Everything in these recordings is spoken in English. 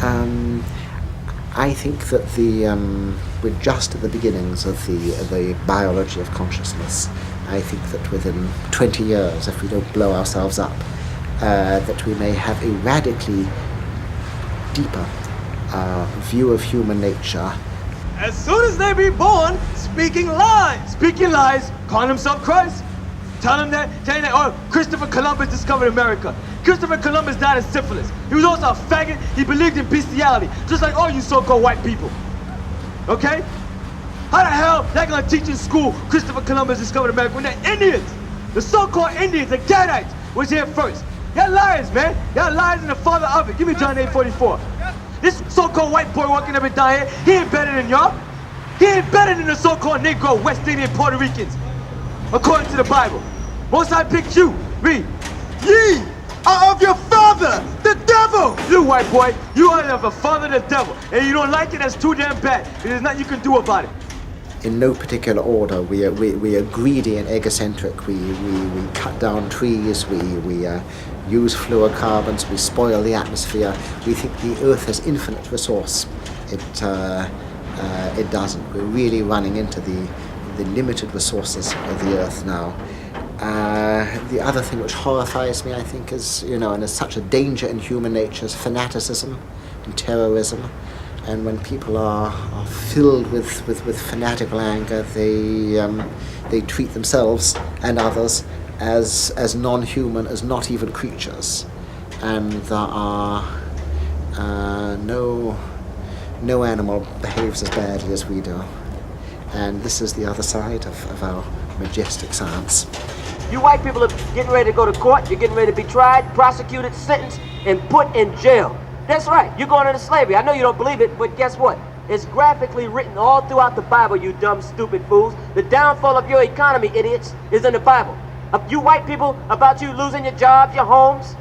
Um, I think that we're just at the beginnings of the biology of consciousness. I think that within 20 years, if we don't blow ourselves up, that we may have a radically deeper view of human nature. As soon as they be born, speaking lies, calling himself Christ, telling that, oh, Christopher Columbus discovered America. Christopher Columbus died of syphilis. He was also a faggot. He believed in bestiality, just like all you so-called white people. Okay? How the hell they gonna teach in school Christopher Columbus discovered America when they're Indians? The so-called Indians, the Gadites, was here first. Y'all liars, man. Y'all liars and the father of it. Give me John 8:44. This so-called white boy walking up and down here, he ain't better than y'all. He ain't better than the so-called Negro, West Indian, Puerto Ricans, according to the Bible. Most I picked you. Read. Ye are of your father, the devil. You white boy, you are of a father, the devil. And you don't like it, that's too damn bad. There's nothing you can do about it. In no particular order, we are greedy and egocentric. We cut down trees. We use fluorocarbons. We spoil the atmosphere. We think the Earth has infinite resource. It doesn't. We're really running into the limited resources of the Earth now. The other thing which horrifies me, I think, is, and there's such a danger in human nature, is fanaticism and terrorism. And when people are filled with fanatical anger, they treat themselves and others as non-human, as not even creatures. And there are no animal behaves as badly as we do. And this is the other side of our majestic science. You white people are getting ready to go to court. You're getting ready to be tried, prosecuted, sentenced, and put in jail. That's right, you're going into slavery. I know you don't believe it, but guess what? It's graphically written all throughout the Bible, you dumb, stupid fools. The downfall of your economy, idiots, is in the Bible. You white people, about you losing your jobs, your homes,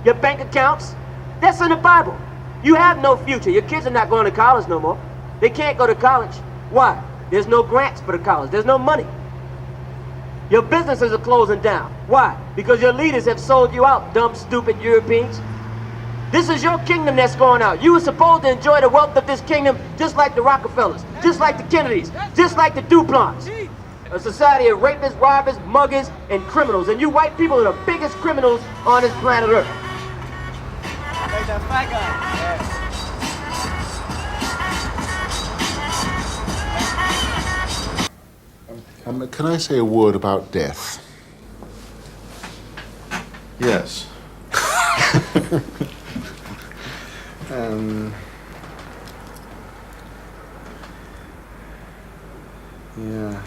your bank accounts, that's in the Bible. You have no future. Your kids are not going to college no more. They can't go to college. Why? There's no grants for the college. There's no money. Your businesses are closing down. Why? Because your leaders have sold you out, dumb, stupid Europeans. This is your kingdom that's going out. You were supposed to enjoy the wealth of this kingdom just like the Rockefellers, just like the Kennedys, just like the Duplons. A society of rapists, robbers, muggers, and criminals. And you white people are the biggest criminals on this planet Earth. Like that fat guy. Can I say a word about death? Yes. Yeah.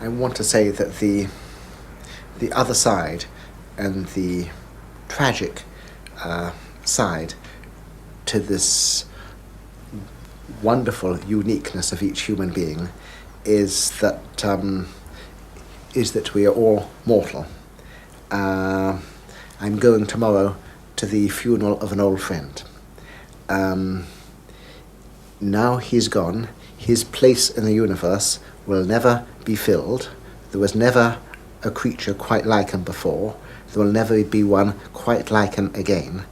I want to say that the other side and the tragic side to this wonderful uniqueness of each human being is that we are all mortal. I'm going tomorrow to the funeral of an old friend. Now he's gone. His place in the universe will never be filled. There was never a creature quite like him before. There will never be one quite like him again.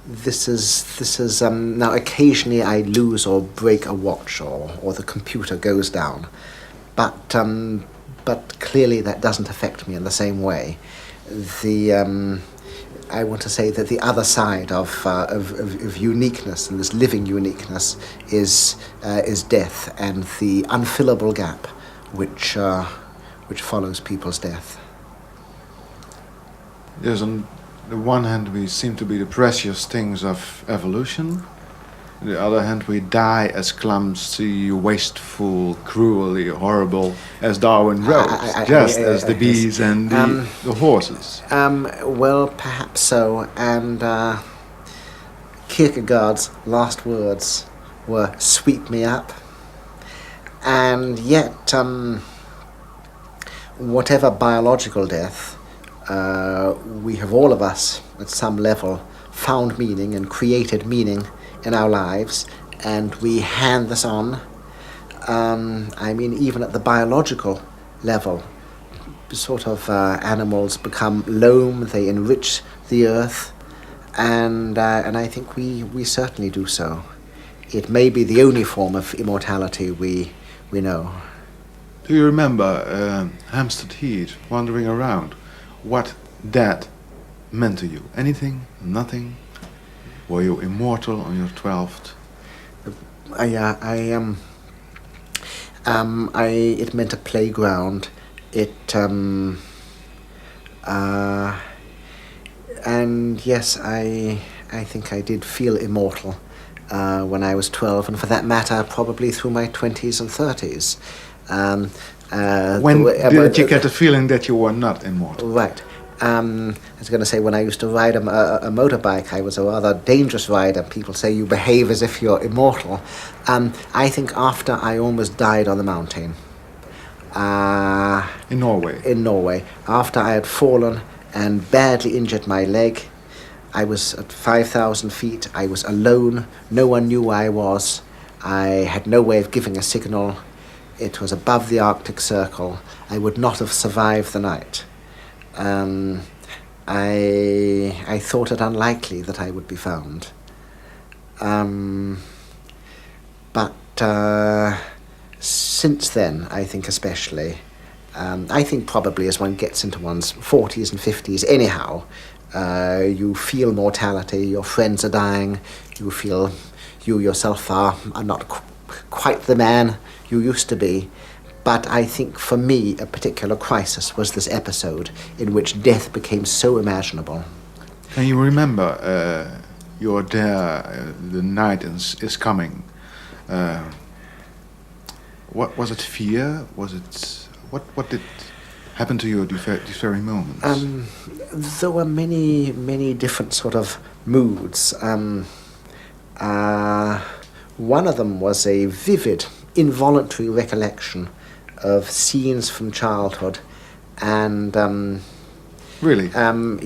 This is now occasionally I lose or break a watch or the computer goes down, but clearly that doesn't affect me in the same way. I want to say that the other side of uniqueness, and this living uniqueness, is death and the unfillable gap which follows people's death. Yes, on the one hand we seem to be the precious things of evolution. On the other hand we die as clumsy, wasteful, cruelly horrible as Darwin wrote, just as the bees and the horses. Well, perhaps so, and Kierkegaard's last words were "sweep me up," and yet whatever biological death, we have all of us at some level found meaning and created meaning in our lives, and we hand this on. Even at the biological level, sort of animals become loam, they enrich the earth, and I think we certainly do so. It may be the only form of immortality we know. Do you remember Hampstead Heath, wandering around? What that meant to you? Anything? Nothing? Were you immortal on your 12th? It meant a playground. And yes, I think I did feel immortal when I was 12, and for that matter, probably through my 20s and 30s. When did you get the feeling that you were not immortal? Right. I was going to say, when I used to ride a motorbike, I was a rather dangerous rider. People say you behave as if you're immortal. I think after I almost died on the mountain. In Norway? In Norway. After I had fallen and badly injured my leg. I was at 5,000 feet. I was alone. No one knew where I was. I had no way of giving a signal. It was above the Arctic Circle. I would not have survived the night. I thought it unlikely that I would be found. But since then, I think especially, I think probably as one gets into one's 40s and 50s anyhow, you feel mortality, your friends are dying, you feel you yourself are not quite the man you used to be. But I think for me, a particular crisis was this episode in which death became so imaginable. Can you remember you're there, the night is coming. What was it? Fear? Was it what did happen to you at these very moments? There were many different sort of moods. One of them was a vivid, involuntary recollection of scenes from childhood, and really, and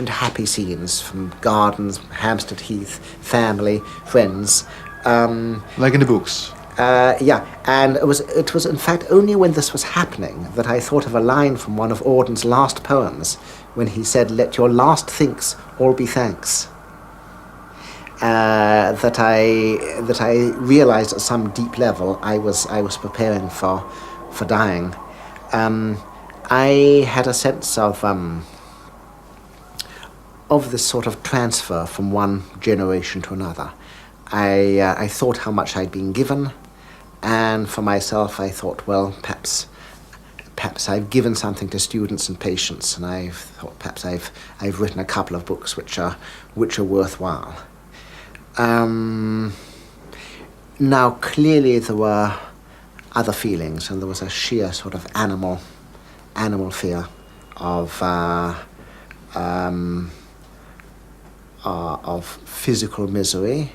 happy scenes from gardens, Hampstead Heath, family, friends. Like in the books. And it was in fact only when this was happening that I thought of a line from one of Auden's last poems, when he said, "Let your last thinks all be thanks." That I realized at some deep level I was preparing for dying. I had a sense of this sort of transfer from one generation to another. I thought how much I'd been given, and for myself I thought, well, perhaps I've given something to students and patients, and I thought perhaps I've written a couple of books which are worthwhile. Now clearly there were other feelings, and there was a sheer sort of animal fear of physical misery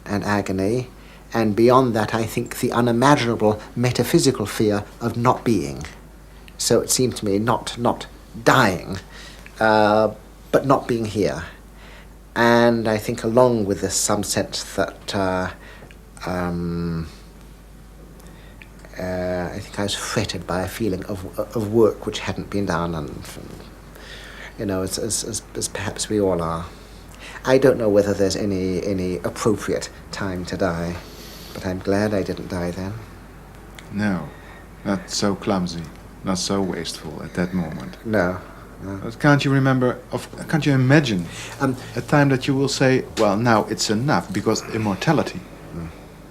and agony, and beyond that I think the unimaginable metaphysical fear of not being. So it seemed to me not dying, but not being here. And I think along with this some sense that I think I was fretted by a feeling of work which hadn't been done, and as perhaps we all are. I don't know whether there's any appropriate time to die, but I'm glad I didn't die then. No, not so clumsy, not so wasteful at that moment. No. But can't you imagine a time that you will say, well, now it's enough, because immortality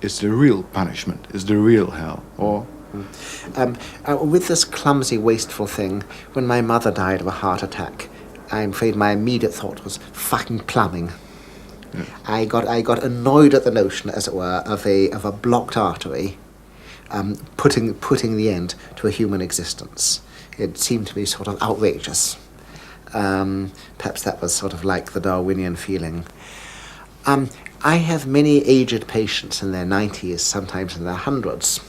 is the real punishment, is the real hell, or... With this clumsy, wasteful thing, when my mother died of a heart attack, I'm afraid my immediate thought was fucking plumbing. Yeah. I got annoyed at the notion, as it were, of a blocked artery putting the end to a human existence. It seemed to me sort of outrageous. Perhaps that was sort of like the Darwinian feeling. I have many aged patients in their 90s, sometimes in their hundreds,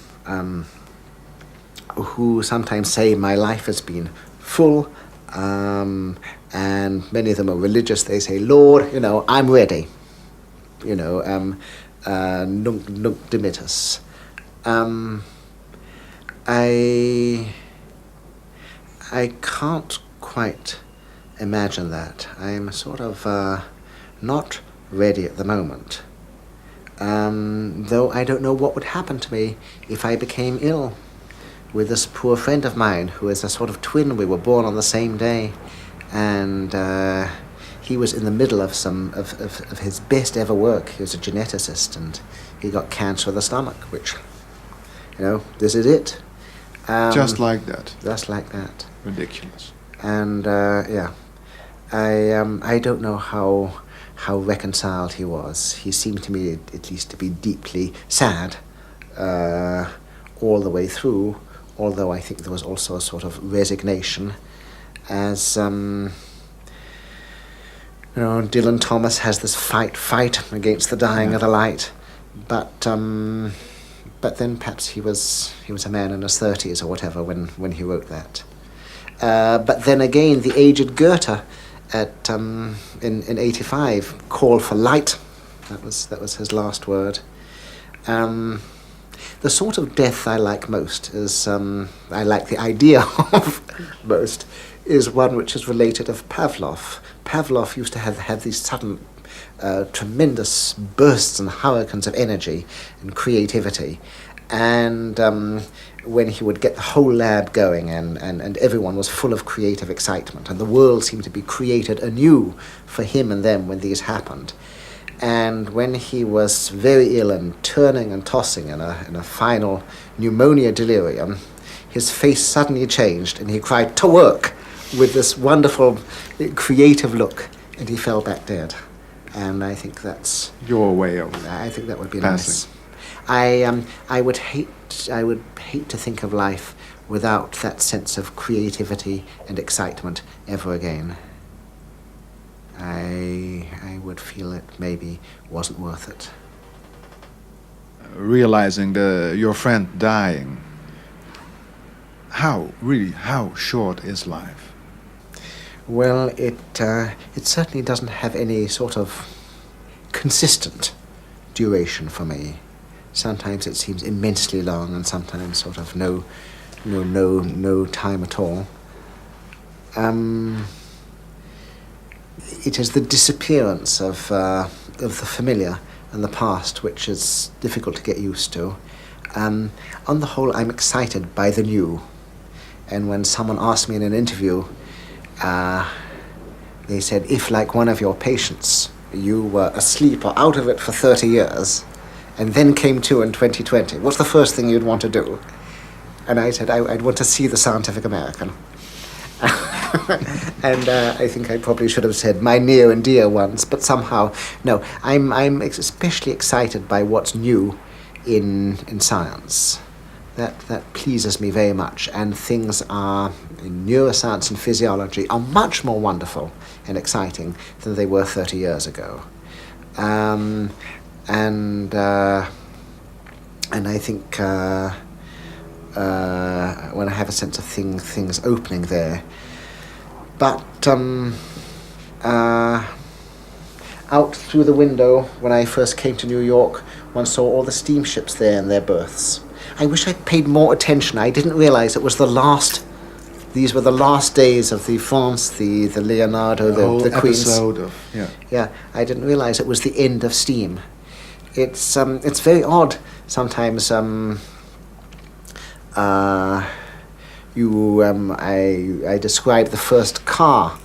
who sometimes say my life has been full, and many of them are religious. They say, Lord, I'm ready. Nunc dimittis. I can't quite imagine that. I'm sort of not ready at the moment. Though I don't know what would happen to me if I became ill with this poor friend of mine who is a sort of twin. We were born on the same day, and he was in the middle of some of his best ever work. He was a geneticist, and he got cancer of the stomach, which, this is it. Just like that. Just like that. Ridiculous. And I don't know how reconciled he was. He seemed to me at least to be deeply sad all the way through, although I think there was also a sort of resignation, as Dylan Thomas has this fight against the dying of the light, but then perhaps he was a man in his 30s or whatever when he wrote that. But then again, the aged Goethe in 85 called for light. That was his last word. The sort of death I like most is I like the idea of most is one which is related of Pavlov. Pavlov used to have these sudden tremendous bursts and hurricanes of energy and creativity, and when he would get the whole lab going and everyone was full of creative excitement and the world seemed to be created anew for him and them when these happened. And when he was very ill and turning and tossing in a final pneumonia delirium, his face suddenly changed and he cried, "To work!" with this wonderful creative look, and he fell back dead. And I think that's your way of I think that would be passing. Nice. I would hate to think of life without that sense of creativity and excitement ever again. I would feel it maybe wasn't worth it. Realizing your friend dying, how short is life? Well, it certainly doesn't have any sort of consistent duration for me. Sometimes it seems immensely long, and sometimes sort of no time at all. It is the disappearance of the familiar and the past which is difficult to get used to. On the whole, I'm excited by the new. And when someone asked me in an interview, they said, if, like one of your patients, you were asleep or out of it for 30 years, and then came to in 2020, what's the first thing you'd want to do? And I said, I'd want to see the Scientific American. And I think I probably should have said my near and dear ones, but somehow, no, I'm especially excited by what's new in science. That pleases me very much, and things are, in neuroscience and physiology, are much more wonderful and exciting than they were 30 years ago. And I think when I have a sense of things opening there. But out through the window, when I first came to New York, one saw all the steamships there in their berths. I wish I'd paid more attention. I didn't realize it was these were the last days of the France, the Leonardo, the Queen's. Episode of, Yeah, I didn't realize it was the end of steam. It's very odd sometimes. I described the first car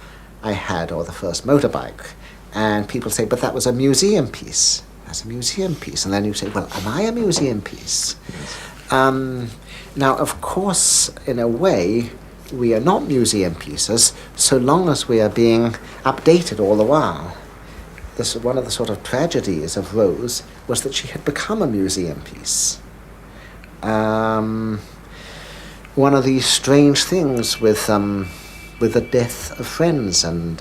I had, or the first motorbike, and people say, but that was a museum piece. That's a museum piece. And then you say, well, am I a museum piece? Yes. Now, of course, in a way, we are not museum pieces, so long as we are being updated all the while. One of the sort of tragedies of Rose was that she had become a museum piece. One of these strange things with the death of friends and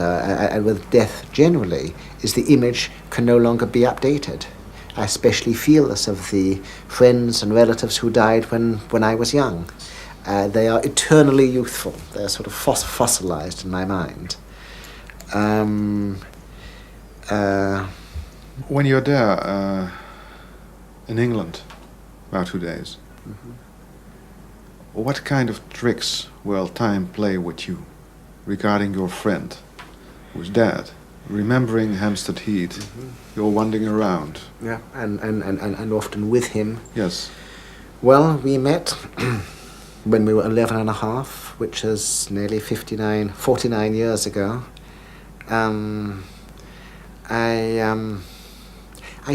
with death generally is the image can no longer be updated. I especially feel this of the friends and relatives who died when I was young. They are eternally youthful. They're sort of fossilized in my mind. When you're there in England, about 2 days, What kind of tricks will time play with you regarding your friend who's dead? Remembering Hampstead Heath, you're wandering around. Yeah, and often with him. Yes. Well, we met when we were 11 and a half, which is nearly 49 years ago. I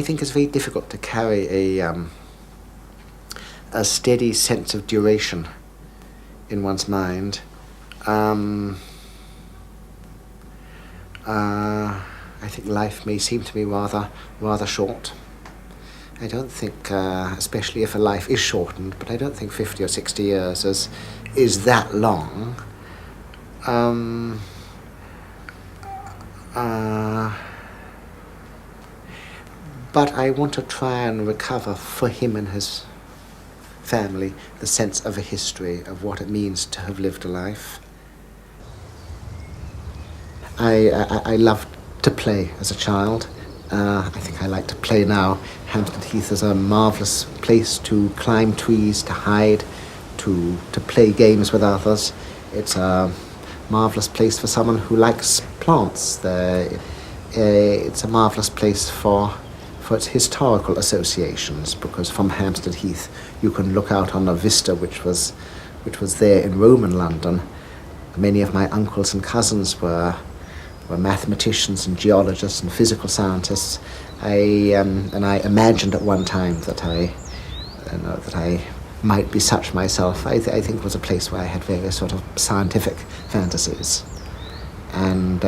think it's very difficult to carry a steady sense of duration in one's mind. I think life may seem to be rather short. I don't think, especially if a life is shortened, but I don't think 50 or 60 years is that long. But I want to try and recover for him and his family the sense of a history of what it means to have lived a life. I loved to play as a child. I think I like to play now. Hampstead Heath is a marvellous place to climb trees, to hide, to play games with others. It's a marvellous place for someone who likes plants. It's a marvellous place for its historical associations, because from Hampstead Heath you can look out on a vista which was there in Roman London. Many of my uncles and cousins were mathematicians and geologists and physical scientists. I imagined at one time that I might be such myself. I think it was a place where I had various sort of scientific fantasies. And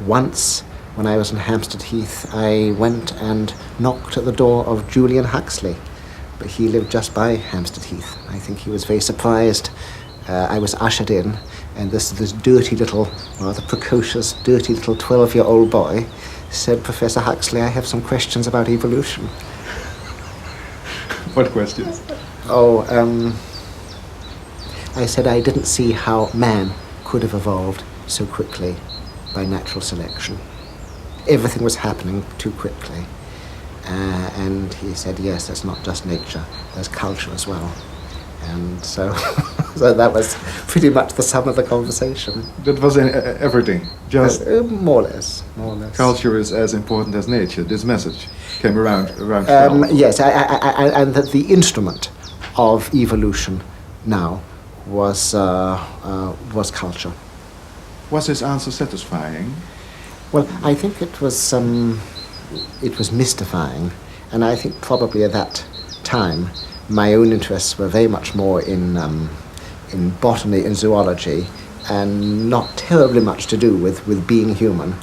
once, when I was in Hampstead Heath, I went and knocked at the door of Julian Huxley, but he lived just by Hampstead Heath. I think he was very surprised. I was ushered in, and this dirty little, rather precocious, dirty little 12-year-old boy said, "Professor Huxley, I have some questions about evolution." What questions? I said I didn't see how man could have evolved so quickly by natural selection. Everything was happening too quickly. And he said, yes, that's not just nature, there's culture as well. And so that was pretty much the sum of the conversation. That was everything, just... More or less. Culture is as important as nature. This message came around. Yes, and that the instrument of evolution now was culture. Was his answer satisfying? Well, I think it was mystifying, and I think probably at that time my own interests were very much more in botany and zoology, and not terribly much to do with being human.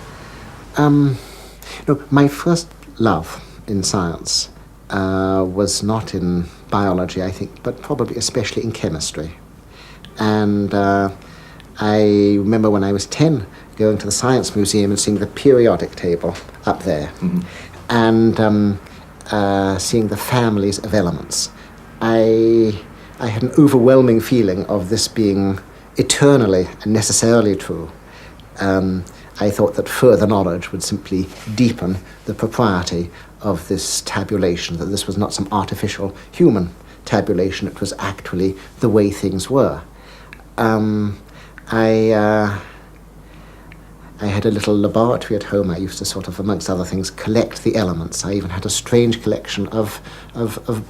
My first love in science was not in biology, I think, but probably especially in chemistry. And I remember when I was 10 going to the Science Museum and seeing the periodic table up there, and seeing the families of elements. I had an overwhelming feeling of this being eternally and necessarily true. I thought that further knowledge would simply deepen the propriety of this tabulation, that this was not some artificial human tabulation, it was actually the way things were. I had a little laboratory at home. I used to sort of, amongst other things, collect the elements. I even had a strange collection of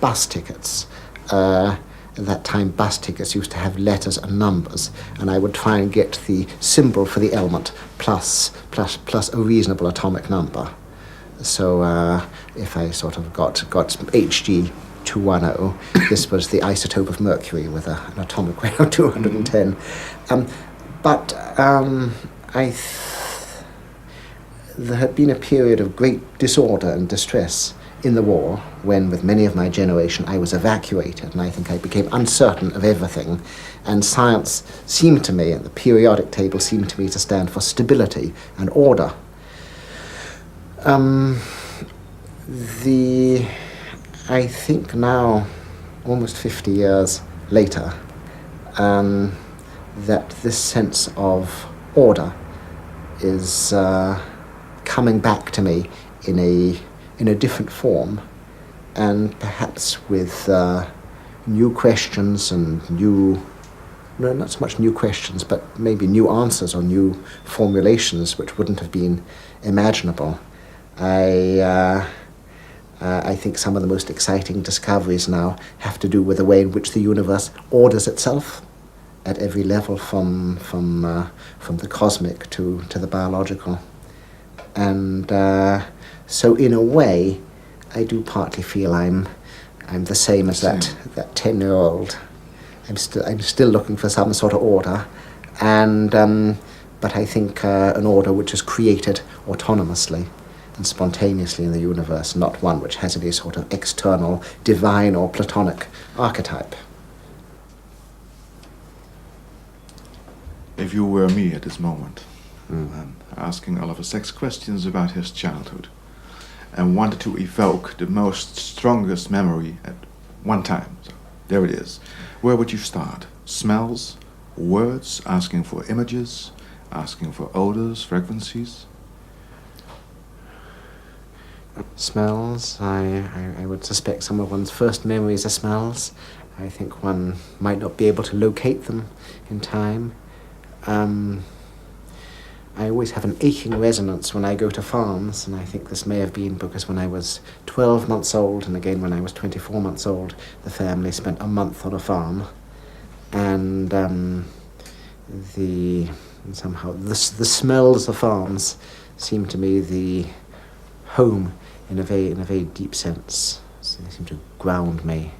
bus tickets. At that time, bus tickets used to have letters and numbers, and I would try and get the symbol for the element plus a reasonable atomic number. So if I sort of got Hg 210, this was the isotope of mercury with an atomic weight of 210. There had been a period of great disorder and distress in the war, when with many of my generation I was evacuated, and I think I became uncertain of everything, and science seemed to me, and the periodic table seemed to me to stand for stability and order. I think now, almost 50 years later, that this sense of order is coming back to me in a different form, and perhaps with new questions and no, not so much new questions, but maybe new answers or new formulations which wouldn't have been imaginable. I think some of the most exciting discoveries now have to do with the way in which the universe orders itself at every level, from the cosmic to the biological. And so in a way, I do partly feel I'm the same as that 10-year-old. I'm still looking for some sort of order, but I think an order which is created autonomously and spontaneously in the universe, not one which has any sort of external divine or Platonic archetype. If you were me at this moment, and asking Oliver Sacks questions about his childhood, and wanted to evoke the most strongest memory at one time, so there it is, where would you start? Smells, words, asking for images, asking for odors, frequencies? Smells, I would suspect some of one's first memories are smells. I think one might not be able to locate them in time. I always have an aching resonance when I go to farms, and I think this may have been because when I was 12 months old, and again when I was 24 months old, the family spent a month on a farm, and the smells of farms seem to me the home in a very deep sense. So they seem to ground me.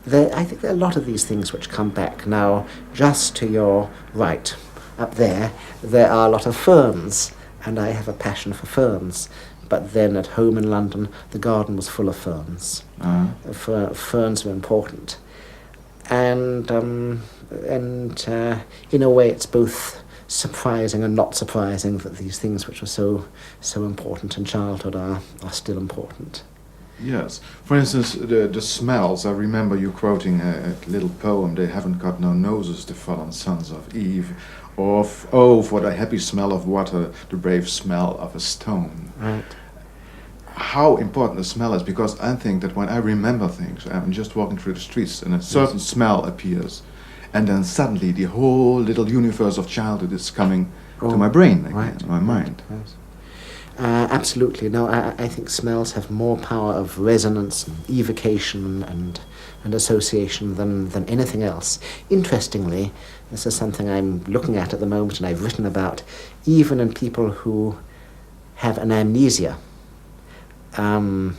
I think there are a lot of these things which come back. Now, just to your right, up there are a lot of ferns, and I have a passion for ferns. But then at home in London, the garden was full of ferns. Ferns were important. And in a way, it's both surprising and not surprising that these things which were so important in childhood are still important. Yes. For instance, the smells. I remember you quoting a little poem, "They haven't got no noses, the fallen sons of Eve," of, "Oh, for the happy smell of water, the brave smell of a stone." Right. How important the smell is, because I think that when I remember things, I'm just walking through the streets and a certain smell appears, and then suddenly the whole little universe of childhood is coming to my brain again, right. my mind. Right. Absolutely. No, I think smells have more power of resonance and evocation and association than anything else. Interestingly, this is something I'm looking at the moment and I've written about, even in people who have an amnesia and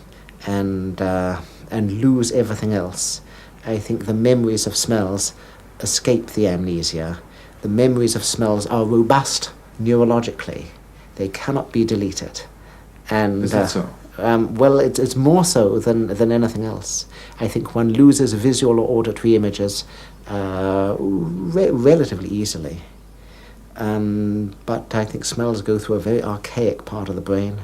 lose everything else. I think the memories of smells escape the amnesia. The memories of smells are robust neurologically. They cannot be deleted. And, is that so? Well, it's more so than anything else. I think one loses visual or auditory images relatively easily. But I think smells go through a very archaic part of the brain.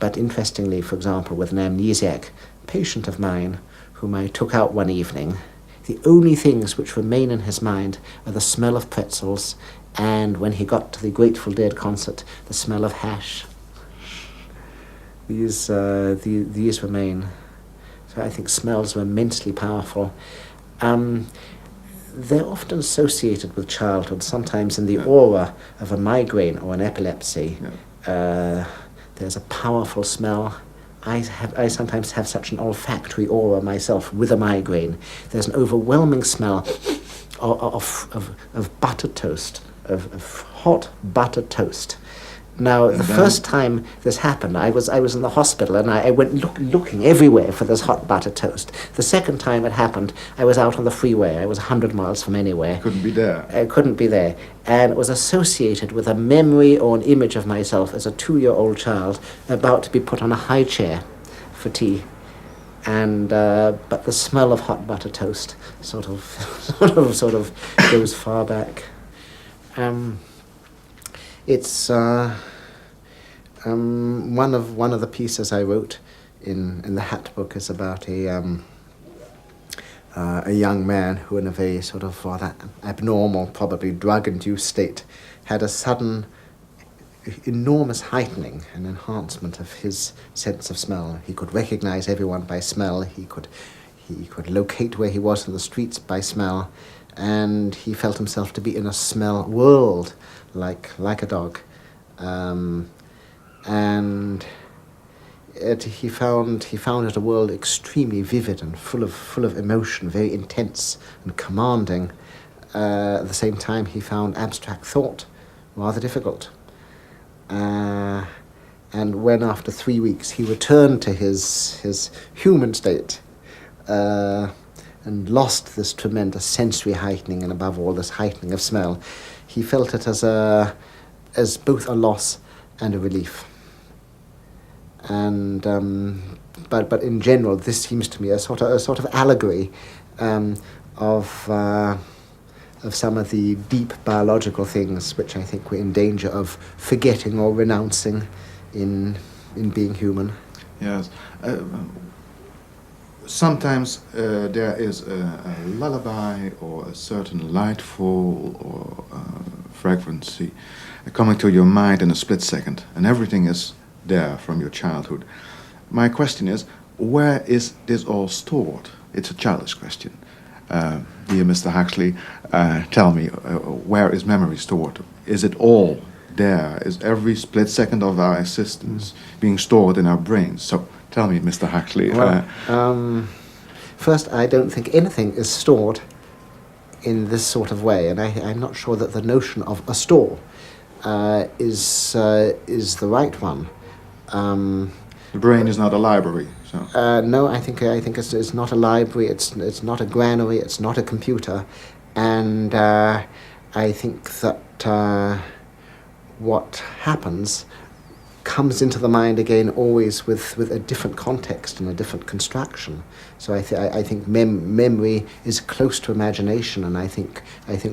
But interestingly, for example, with an amnesiac patient of mine whom I took out one evening, the only things which remain in his mind are the smell of pretzels and, when he got to the Grateful Dead concert, the smell of hash. These remain. So I think smells were immensely powerful. They're often associated with childhood, sometimes in the aura of a migraine or an epilepsy. There's a powerful smell. I sometimes have such an olfactory aura myself with a migraine. There's an overwhelming smell of buttered toast, of hot buttered toast. Now, the first time this happened, I was in the hospital and I went looking everywhere for this hot buttered toast. The second time it happened, I was out on the freeway. I was 100 miles from anywhere. Couldn't be there. I couldn't be there. And it was associated with a memory or an image of myself as a 2-year-old child about to be put on a high chair for tea. And but the smell of hot buttered toast sort of goes far back. It's one of the pieces I wrote in the Hat book is about a young man who, in a very sort of rather abnormal, probably drug-induced state, had a sudden enormous heightening and enhancement of his sense of smell. He could recognize everyone by smell. He could locate where he was in the streets by smell, and he felt himself to be in a smell world, like a dog, and he found it a world extremely vivid and full of emotion, very intense and commanding. At the same time, he found abstract thought rather difficult. And when after 3 weeks he returned to his human state, and lost this tremendous sensory heightening, and above all this heightening of smell, he felt it as both a loss and a relief. And but in general, this seems to me a sort of allegory of some of the deep biological things which I think we're in danger of forgetting or renouncing in being human. Yes. Sometimes there is a lullaby or a certain lightful or frequency coming to your mind in a split second, and everything is there from your childhood. My question is, where is this all stored? It's a childish question. Dear Mr. Huxley, tell me, where is memory stored? Is it all there? Is every split second of our existence being stored in our brains? So tell me, Mr. Huxley. Well, first, I don't think anything is stored in this sort of way, and I'm not sure that the notion of a store is the right one. The brain is not a library. So. No, I think it's not a library. It's not a granary. It's not a computer, and I think that what happens comes into the mind again always with a different context and a different construction. So I think memory is close to imagination, and I think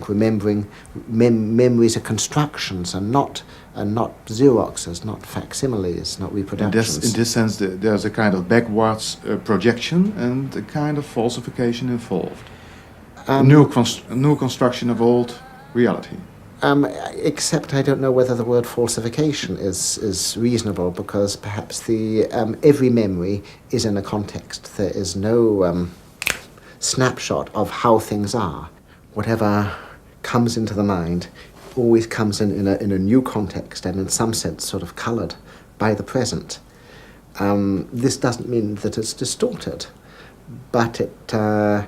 remembering memories are constructions and not Xeroxes, not facsimiles, not reproductions. In this sense, there's a kind of backwards projection and a kind of falsification involved. New construction of old reality. Except I don't know whether the word falsification is reasonable, because perhaps the every memory is in a context. There is no snapshot of how things are. Whatever comes into the mind always comes in a new context, and in some sense sort of coloured by the present. This doesn't mean that it's distorted, but it I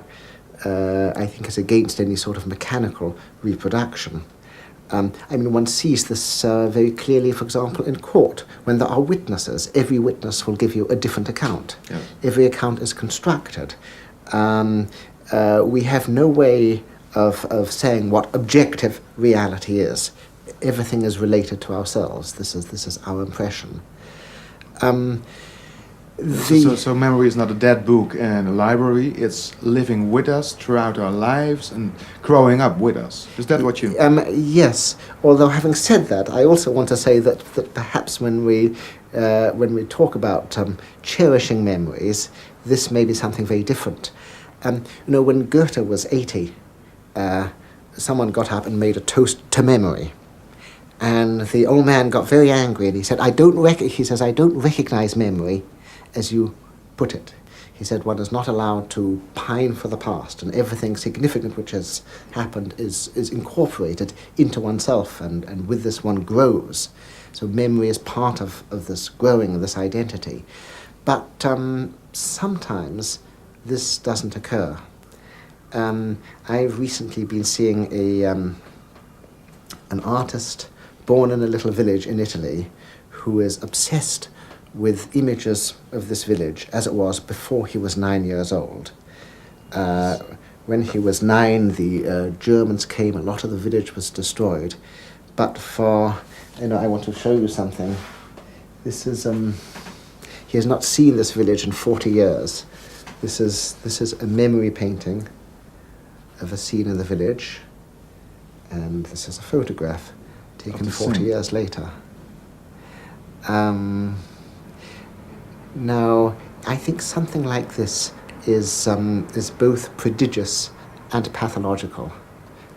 think is against any sort of mechanical reproduction. One sees this very clearly, for example, in court. When there are witnesses, every witness will give you a different account. Yes. Every account is constructed. We have no way of saying what objective reality is. Everything is related to ourselves. This is our impression. So memory is not a dead book in a library. It's living with us throughout our lives and growing up with us. Is that what you... Yes. Although having said that, I also want to say that perhaps when we talk about cherishing memories, this may be something very different. When Goethe was 80, someone got up and made a toast to memory. And the old man got very angry, and he said, I don't recognize memory as you put it. He said one is not allowed to pine for the past, and everything significant which has happened is incorporated into oneself, and with this one grows. So memory is part of this growing, of this identity. But sometimes this doesn't occur. I've recently been seeing an artist born in a little village in Italy who is obsessed with images of this village as it was before he was 9 years old. When he was 9, the Germans came, a lot of the village was destroyed. But I want to show you something. This is, he has not seen this village in 40 years. This is a memory painting of a scene in the village, and this is a photograph taken 40 years later. Now, I think something like this is both prodigious and pathological,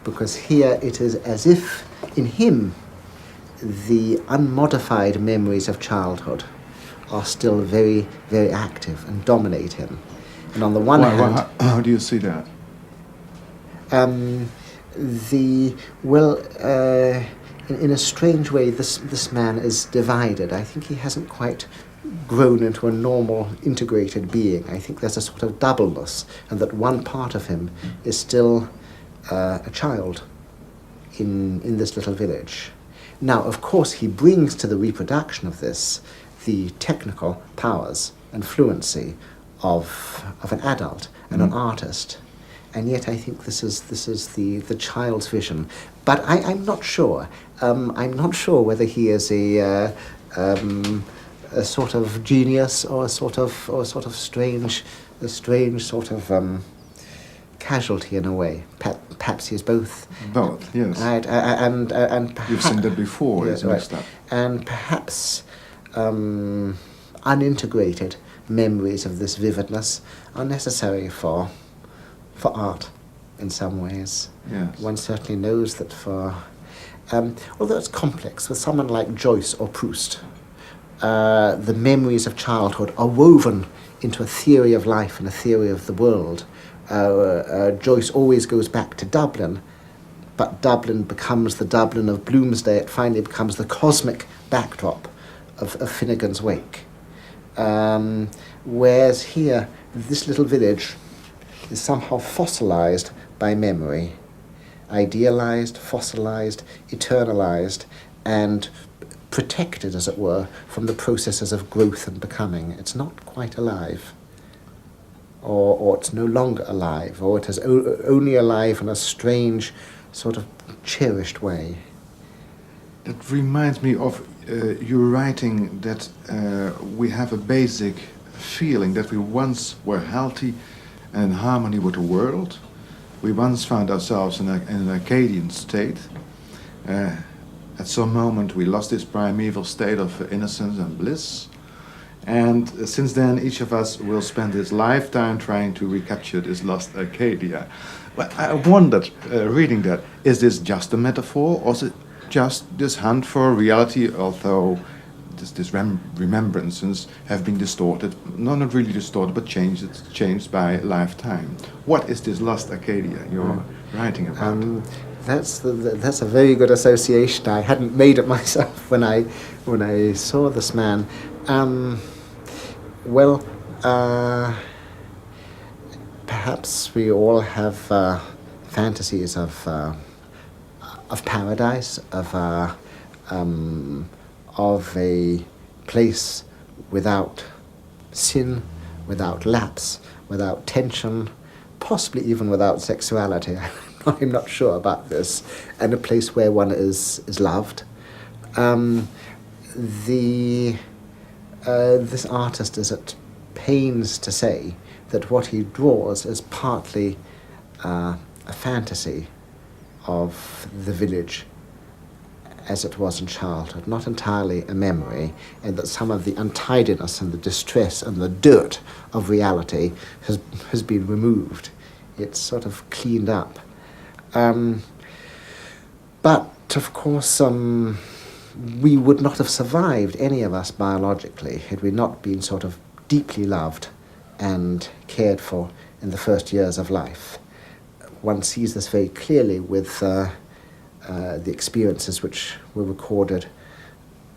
because here it is as if in him the unmodified memories of childhood are still very, very active and dominate him. And on the one hand... How do you see that? In a strange way, this man is divided. I think he hasn't quite grown into a normal, integrated being. I think there's a sort of doubleness, and that one part of him is still a child in this little village. Now, of course, he brings to the reproduction of this the technical powers and fluency of an adult and an artist. And yet I think this is the child's vision. But I'm not sure. I'm not sure whether he is a sort of genius or a sort of strange sort of casualty in a way. Perhaps he is both. Both, yes. Right, and perhaps, you've seen that before, yes, it's mixed right. up. And perhaps unintegrated memories of this vividness are necessary for art in some ways. Yes. One certainly knows that although it's complex, with someone like Joyce or Proust, the memories of childhood are woven into a theory of life and a theory of the world. Joyce always goes back to Dublin, but Dublin becomes the Dublin of Bloomsday. It finally becomes the cosmic backdrop of Finnegan's Wake. Whereas here, this little village is somehow fossilized by memory, idealized, fossilized, eternalized, and protected, as it were, from the processes of growth and becoming. It's not quite alive, or it's no longer alive, or it is only alive in a strange, sort of cherished way. That reminds me of your writing that we have a basic feeling that we once were healthy and in harmony with the world. We once found ourselves in an Arcadian state. At some moment we lost this primeval state of innocence and bliss. And since then, each of us will spend his lifetime trying to recapture this lost Arcadia. But I wondered, reading that, is this just a metaphor, or is it just this hunt for reality, although this remembrances have been distorted, no, not really distorted, but changed by lifetime? What is this lost Arcadia you're writing about? That's a very good association. I hadn't made it myself when I saw this man. Perhaps we all have fantasies of paradise, of a place without sin, without lapse, without tension, possibly even without sexuality. I'm not sure about this, and a place where one is loved. This artist is at pains to say that what he draws is partly a fantasy of the village as it was in childhood, not entirely a memory, and that some of the untidiness and the distress and the dirt of reality has been removed. It's sort of cleaned up. But, of course, we would not have survived, any of us biologically, had we not been sort of deeply loved and cared for in the first years of life. One sees this very clearly with the experiences which were recorded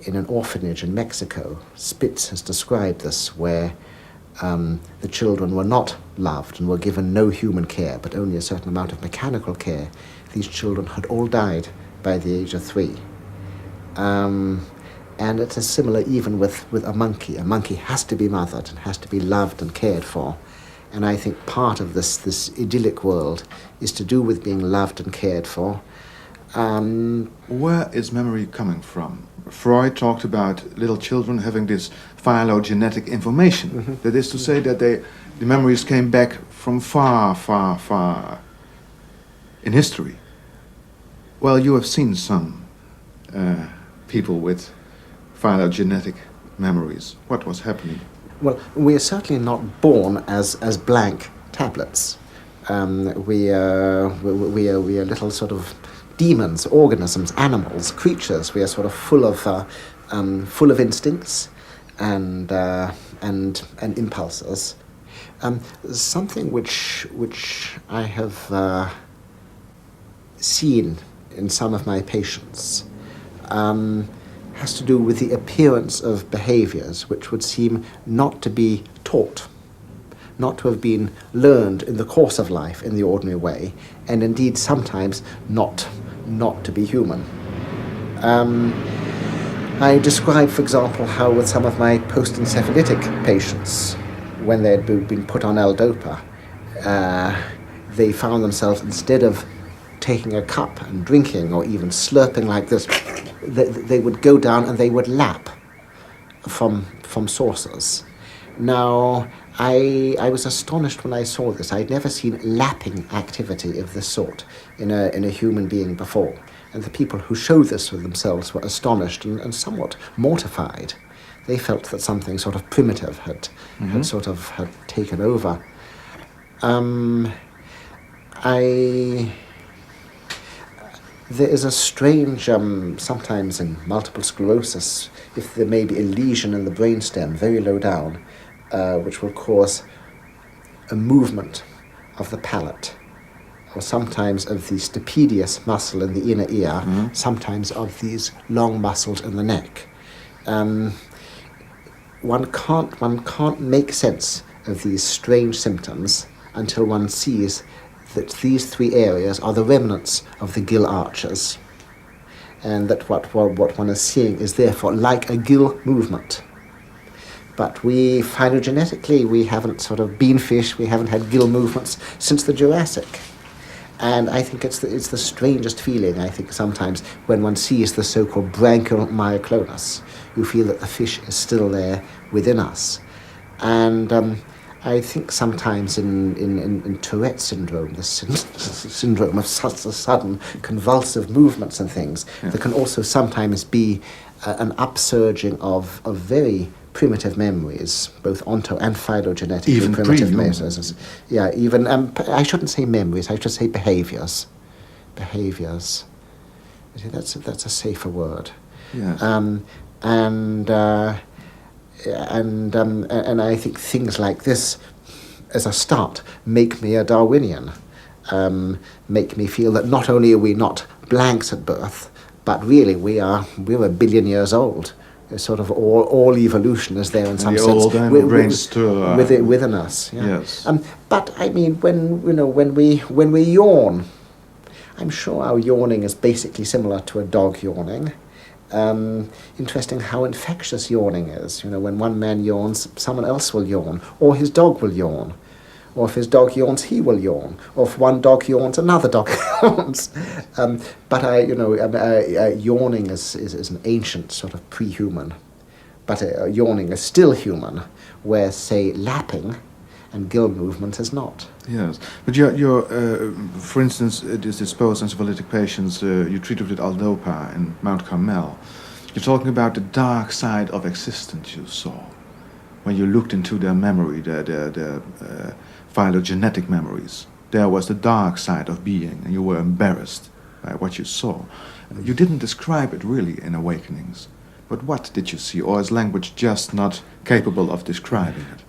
in an orphanage in Mexico. Spitz has described this, where the children were not loved and were given no human care, but only a certain amount of mechanical care. These children had all died by the age of 3. And it is similar even with a monkey. A monkey has to be mothered and has to be loved and cared for. And I think part of this idyllic world is to do with being loved and cared for. Where is memory coming from? Freud talked about little children having this phylogenetic information. Mm-hmm. That is to say that the memories came back from far, far, far in history. Well, you have seen some people with phylogenetic memories. What was happening? Well, we are certainly not born as blank tablets. We are little sort of demons, organisms, animals, creatures. We are sort of full of instincts and impulses. Something which I have seen in some of my patients has to do with the appearance of behaviors which would seem not to be taught, not to have been learned in the course of life in the ordinary way, and indeed sometimes not to be human. I described, for example, how with some of my post-encephalitic patients, when they had been put on L-Dopa, they found themselves, instead of taking a cup and drinking or even slurping like this, they would go down and they would lap from saucers. Now, I was astonished when I saw this. I'd never seen lapping activity of this sort in a human being before. And the people who showed this with themselves were astonished and somewhat mortified. They felt that something sort of primitive had taken over. There is a strange, sometimes in multiple sclerosis, if there may be a lesion in the brainstem very low down, which will cause a movement of the palate, or sometimes of the stapedius muscle in the inner ear, sometimes of these long muscles in the neck. One can't make sense of these strange symptoms until one sees that these three areas are the remnants of the gill arches, and that what one is seeing is therefore like a gill movement. But we, phylogenetically, we haven't sort of been fish, we haven't had gill movements since the Jurassic. And I think it's the strangest feeling, I think, sometimes when one sees the so-called branchial myoclonus. You feel that the fish is still there within us. And I think sometimes in Tourette syndrome, the syndrome of sudden convulsive movements and things, there can also sometimes be an upsurging of very primitive memories, both onto and phylogenetically even primitive memories. Yeah, even I shouldn't say memories. I should say behaviors. Behaviors. That's a safer word. Yeah. And I think things like this, as a start, make me a Darwinian. Make me feel that not only are we not blanks at birth, but really we're a billion years old. Sort of all evolution is there in some sense within us. Yeah. Yes. But I mean, when we yawn, I'm sure our yawning is basically similar to a dog yawning. Interesting how infectious yawning is. When one man yawns, someone else will yawn, or his dog will yawn. Or if his dog yawns, he will yawn. Or if one dog yawns, another dog yawns. But yawning is an ancient sort of pre-human. But yawning is still human, where, say, lapping and gill movement is not. Yes, but your for instance, this post-encephalitic patients you treated with L-Dopa in Mount Carmel. You're talking about the dark side of existence you saw when you looked into their memory, their phylogenetic memories. There was the dark side of being, and you were embarrassed by what you saw. You didn't describe it really in Awakenings, but what did you see, or is language just not capable of describing it?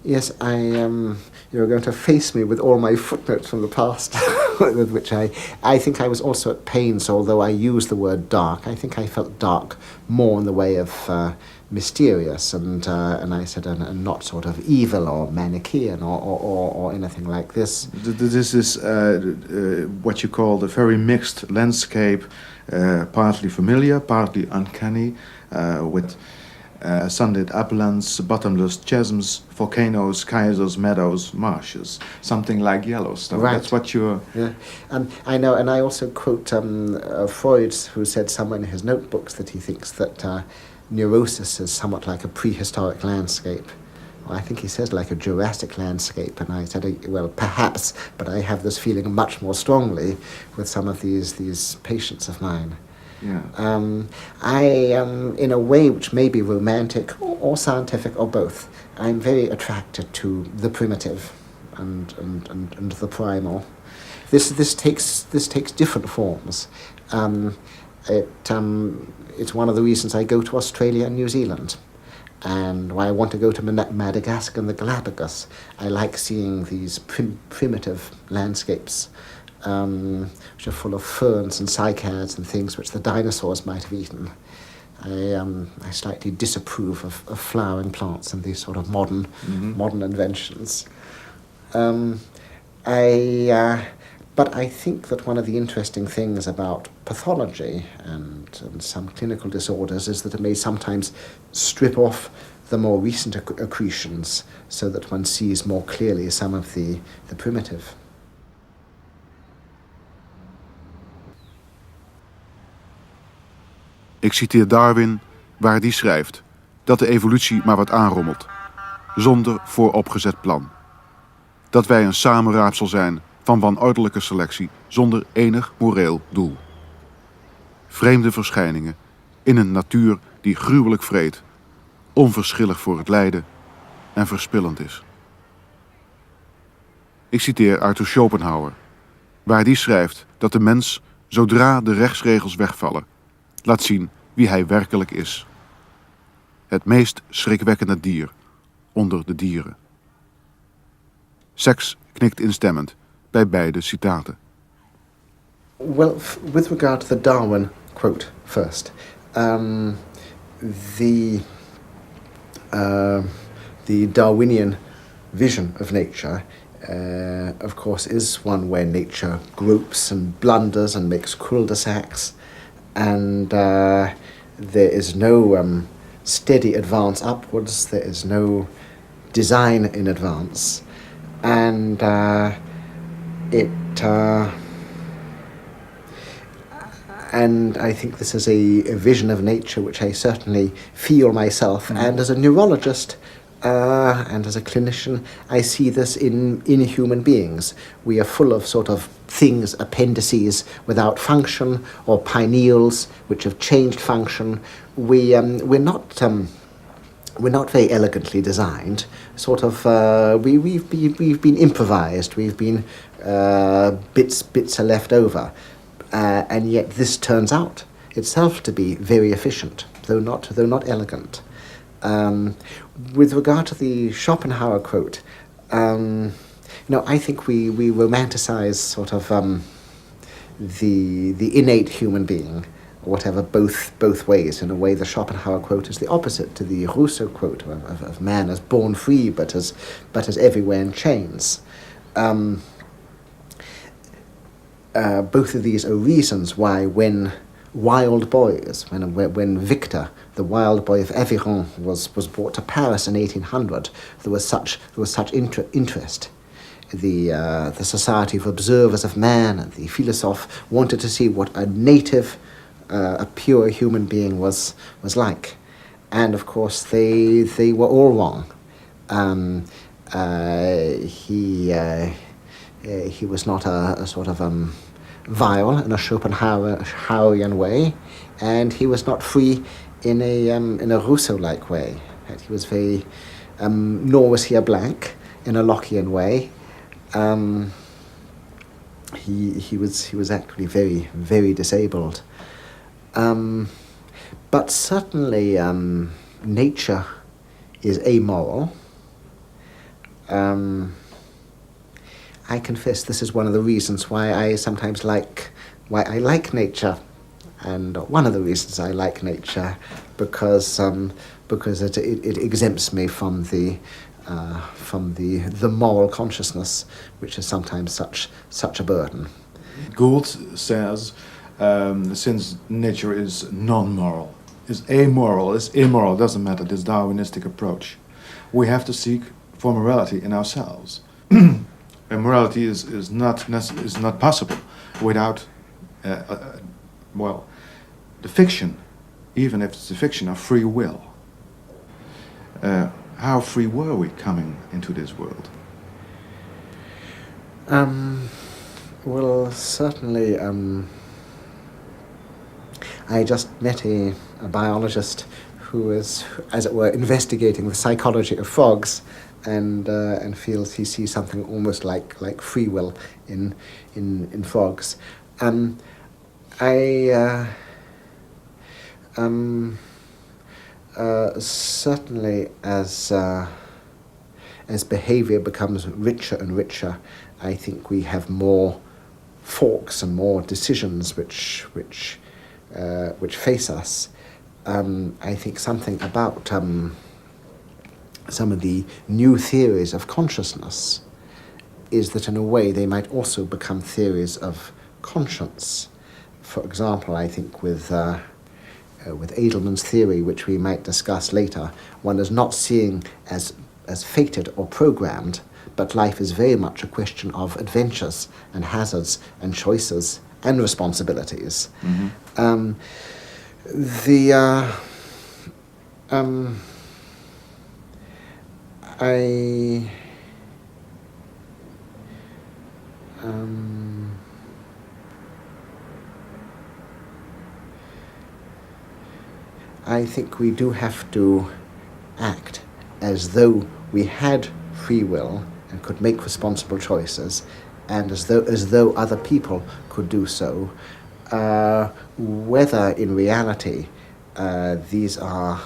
Yes, you're going to face me with all my footnotes from the past, with which I think I was also at pains, although I used the word dark. I think I felt dark more in the way of mysterious, and I said, and not sort of evil or Manichaean or anything like this. This is what you call the very mixed landscape, partly familiar, partly uncanny, with sunlit uplands, bottomless chasms, volcanoes, geysers, meadows, marshes, something like Yellowstone. Right. That's what you're... Yeah, I know, and I also quote Freud, who said somewhere in his notebooks that he thinks that neurosis is somewhat like a prehistoric landscape. Well, I think he says like a Jurassic landscape, and I said, well, perhaps, but I have this feeling much more strongly with some of these patients of mine. Yeah. I am, in a way which may be romantic or scientific or both, I'm very attracted to the primitive. and the primal. This takes different forms. It's one of the reasons I go to Australia and New Zealand, and why I want to go to Madagascar and the Galapagos. I like seeing these primitive landscapes, which are full of ferns and cycads and things which the dinosaurs might have eaten. I slightly disapprove of flowering plants and these sort of modern inventions. But I think that one of the interesting things about pathology and some clinical disorders is that it may sometimes strip off the more recent accretions so that one sees more clearly some of the primitive. Ik citeer Darwin waar die schrijft dat de evolutie maar wat aanrommelt, zonder vooropgezet plan. Dat wij een samenraapsel zijn van wanordelijke selectie zonder enig moreel doel. Vreemde verschijningen in een natuur die gruwelijk vreed, onverschillig voor het lijden en verspillend is. Ik citeer Arthur Schopenhauer, waar die schrijft dat de mens, zodra de rechtsregels wegvallen, laat zien wie hij werkelijk is. Het meest schrikwekkende dier onder de dieren. Seks knikt instemmend bij beide citaten. Well, with regard to the Darwin quote first, the Darwinian vision of nature, of course, is one where nature gropes and blunders and makes cul-de-sacs, and there is no steady advance upwards. There is no design in advance, and and I think this is a vision of nature which I certainly feel myself, and as a neurologist and as a clinician, I see this in human beings. We are full of sort of things, appendices without function, or pineals which have changed function. We're not very elegantly designed. Sort of, we've been improvised. We've been bits are left over, and yet this turns out itself to be very efficient, though not elegant. With regard to the Schopenhauer quote, I think we romanticize sort of the innate human being, or whatever, both ways. In a way, the Schopenhauer quote is the opposite to the Rousseau quote of man as born free, but as everywhere in chains. Both of these are reasons why, when wild boys, when Victor, the wild boy of Aveyron, was brought to Paris in 1800, there was such interest. The Society of Observers of Man and the Philosophe wanted to see what a native, a pure human being was like, and of course they were all wrong. He was not a sort of vile in a Schopenhauerian way, and he was not free in a Rousseau-like way. He was very, nor was he a blank in a Lockean way. He was actually very, very disabled. But certainly nature is amoral. I confess this is one of the reasons why I sometimes like nature, and one of the reasons I like nature, because it exempts me from the moral consciousness, which is sometimes such a burden. Gould says, since nature is non-moral, is amoral, is immoral, doesn't matter, this Darwinistic approach, we have to seek for morality in ourselves. And morality is not possible without, the fiction, even if it's the fiction of free will. How free were we coming into this world? Well, certainly, I just met a biologist who is, as it were, investigating the psychology of frogs, and feels he sees something almost like free will in frogs. Certainly as behavior becomes richer and richer, I think we have more forks and more decisions which face us. I think something about some of the new theories of consciousness is that in a way they might also become theories of conscience. For example, I think with Edelman's theory, which we might discuss later, one is not seeing as fated or programmed, but life is very much a question of adventures and hazards and choices and responsibilities. Mm-hmm. I think we do have to act as though we had free will and could make responsible choices, and as though other people could do so, whether in reality these are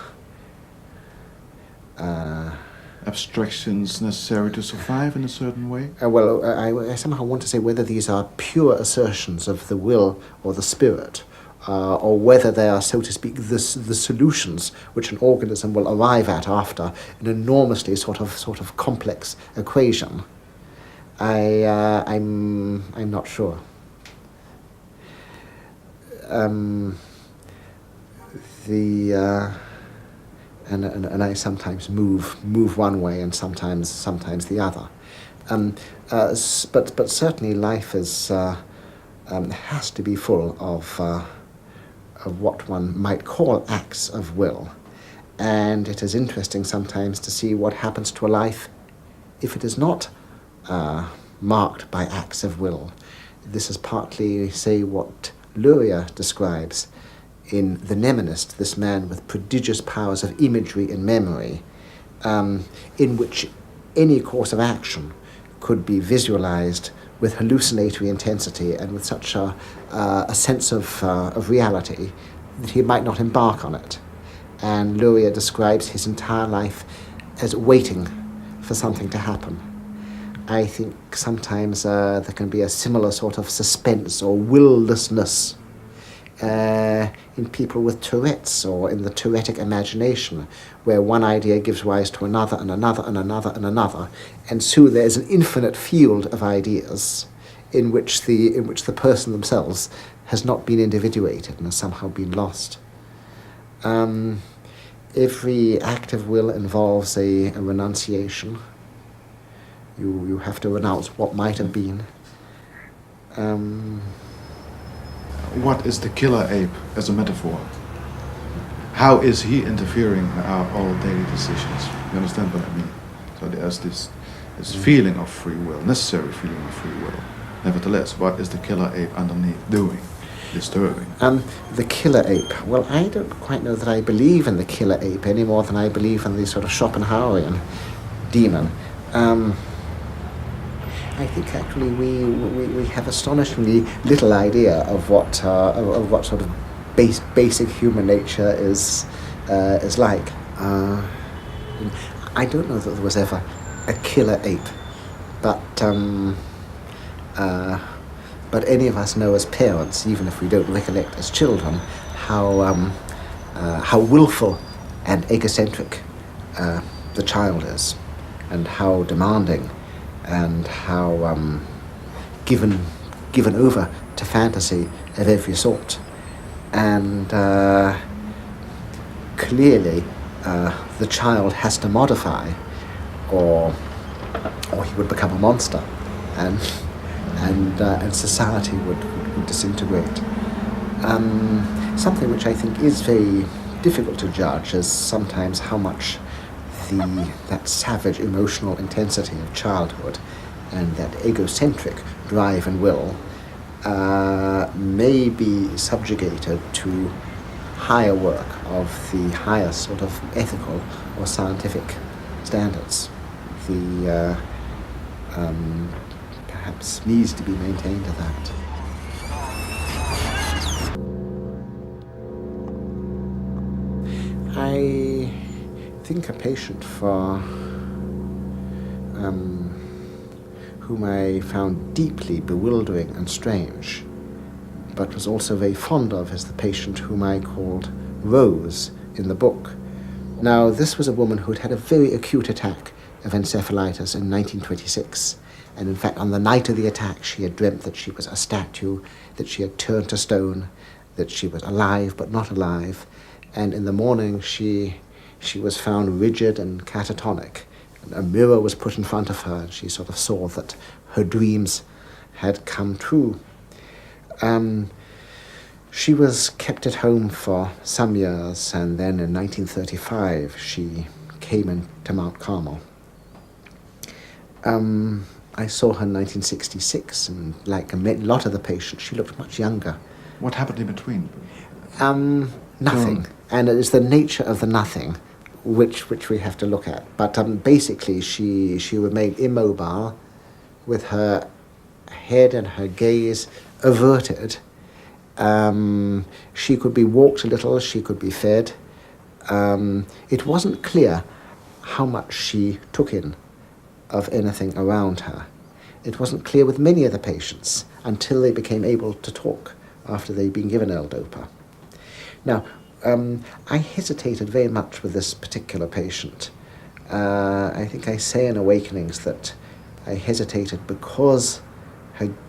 abstractions necessary to survive in a certain way? I somehow want to say whether these are pure assertions of the will or the spirit, or whether they are, so to speak, the solutions which an organism will arrive at after an enormously sort of complex equation. I'm not sure. And I sometimes move one way and sometimes the other. But certainly life is has to be full of what one might call acts of will, and it is interesting sometimes to see what happens to a life if it is not marked by acts of will. This is partly, say, what Luria describes in The Mnemonist, this man with prodigious powers of imagery and memory, in which any course of action could be visualized with hallucinatory intensity and with such a sense of reality that he might not embark on it. And Luria describes his entire life as waiting for something to happen. I think sometimes there can be a similar sort of suspense or willlessness in people with Tourette's or in the Tourettic imagination, where one idea gives rise to another and another and another and another, and so there's an infinite field of ideas in which the person themselves has not been individuated and has somehow been lost. Every act of will involves a renunciation. You have to renounce what might have been. What is the killer ape as a metaphor? How is he interfering in our all daily decisions? You understand what I mean? So there's this feeling of free will, necessary feeling of free will. Nevertheless, what is the killer ape underneath doing, disturbing? The killer ape. Well, I don't quite know that I believe in the killer ape any more than I believe in the sort of Schopenhauerian demon. I think actually we have astonishingly little idea of what sort of basic human nature is like. I don't know that there was ever a killer ape, but any of us know as parents, even if we don't recollect as children, how willful and egocentric the child is, and how demanding and how given over to fantasy of every sort. And clearly the child has to modify, or he would become a monster, and society would disintegrate. Something which I think is very difficult to judge is sometimes how much that savage emotional intensity of childhood and that egocentric drive and will may be subjugated to higher work of the highest sort of ethical or scientific standards. the perhaps needs to be maintained of that. I think a patient for whom I found deeply bewildering and strange, but was also very fond of, is the patient whom I called Rose in the book. Now, this was a woman who had had a very acute attack of encephalitis in 1926, and in fact on the night of the attack she had dreamt that she was a statue, that she had turned to stone, that she was alive but not alive, and in the morning she was found rigid and catatonic. A mirror was put in front of her, and she sort of saw that her dreams had come true. She was kept at home for some years, and then in 1935 she came into Mount Carmel. I saw her in 1966, and like a lot of the patients, she looked much younger. What happened in between? Nothing, and it is the nature of the nothing which we have to look at. But basically she remained immobile with her head and her gaze averted. She could be walked a little, she could be fed. It wasn't clear how much she took in of anything around her. It wasn't clear with many of the patients until they became able to talk after they'd been given L-Dopa. Now, I hesitated very much with this particular patient. I think I say in Awakenings that I hesitated because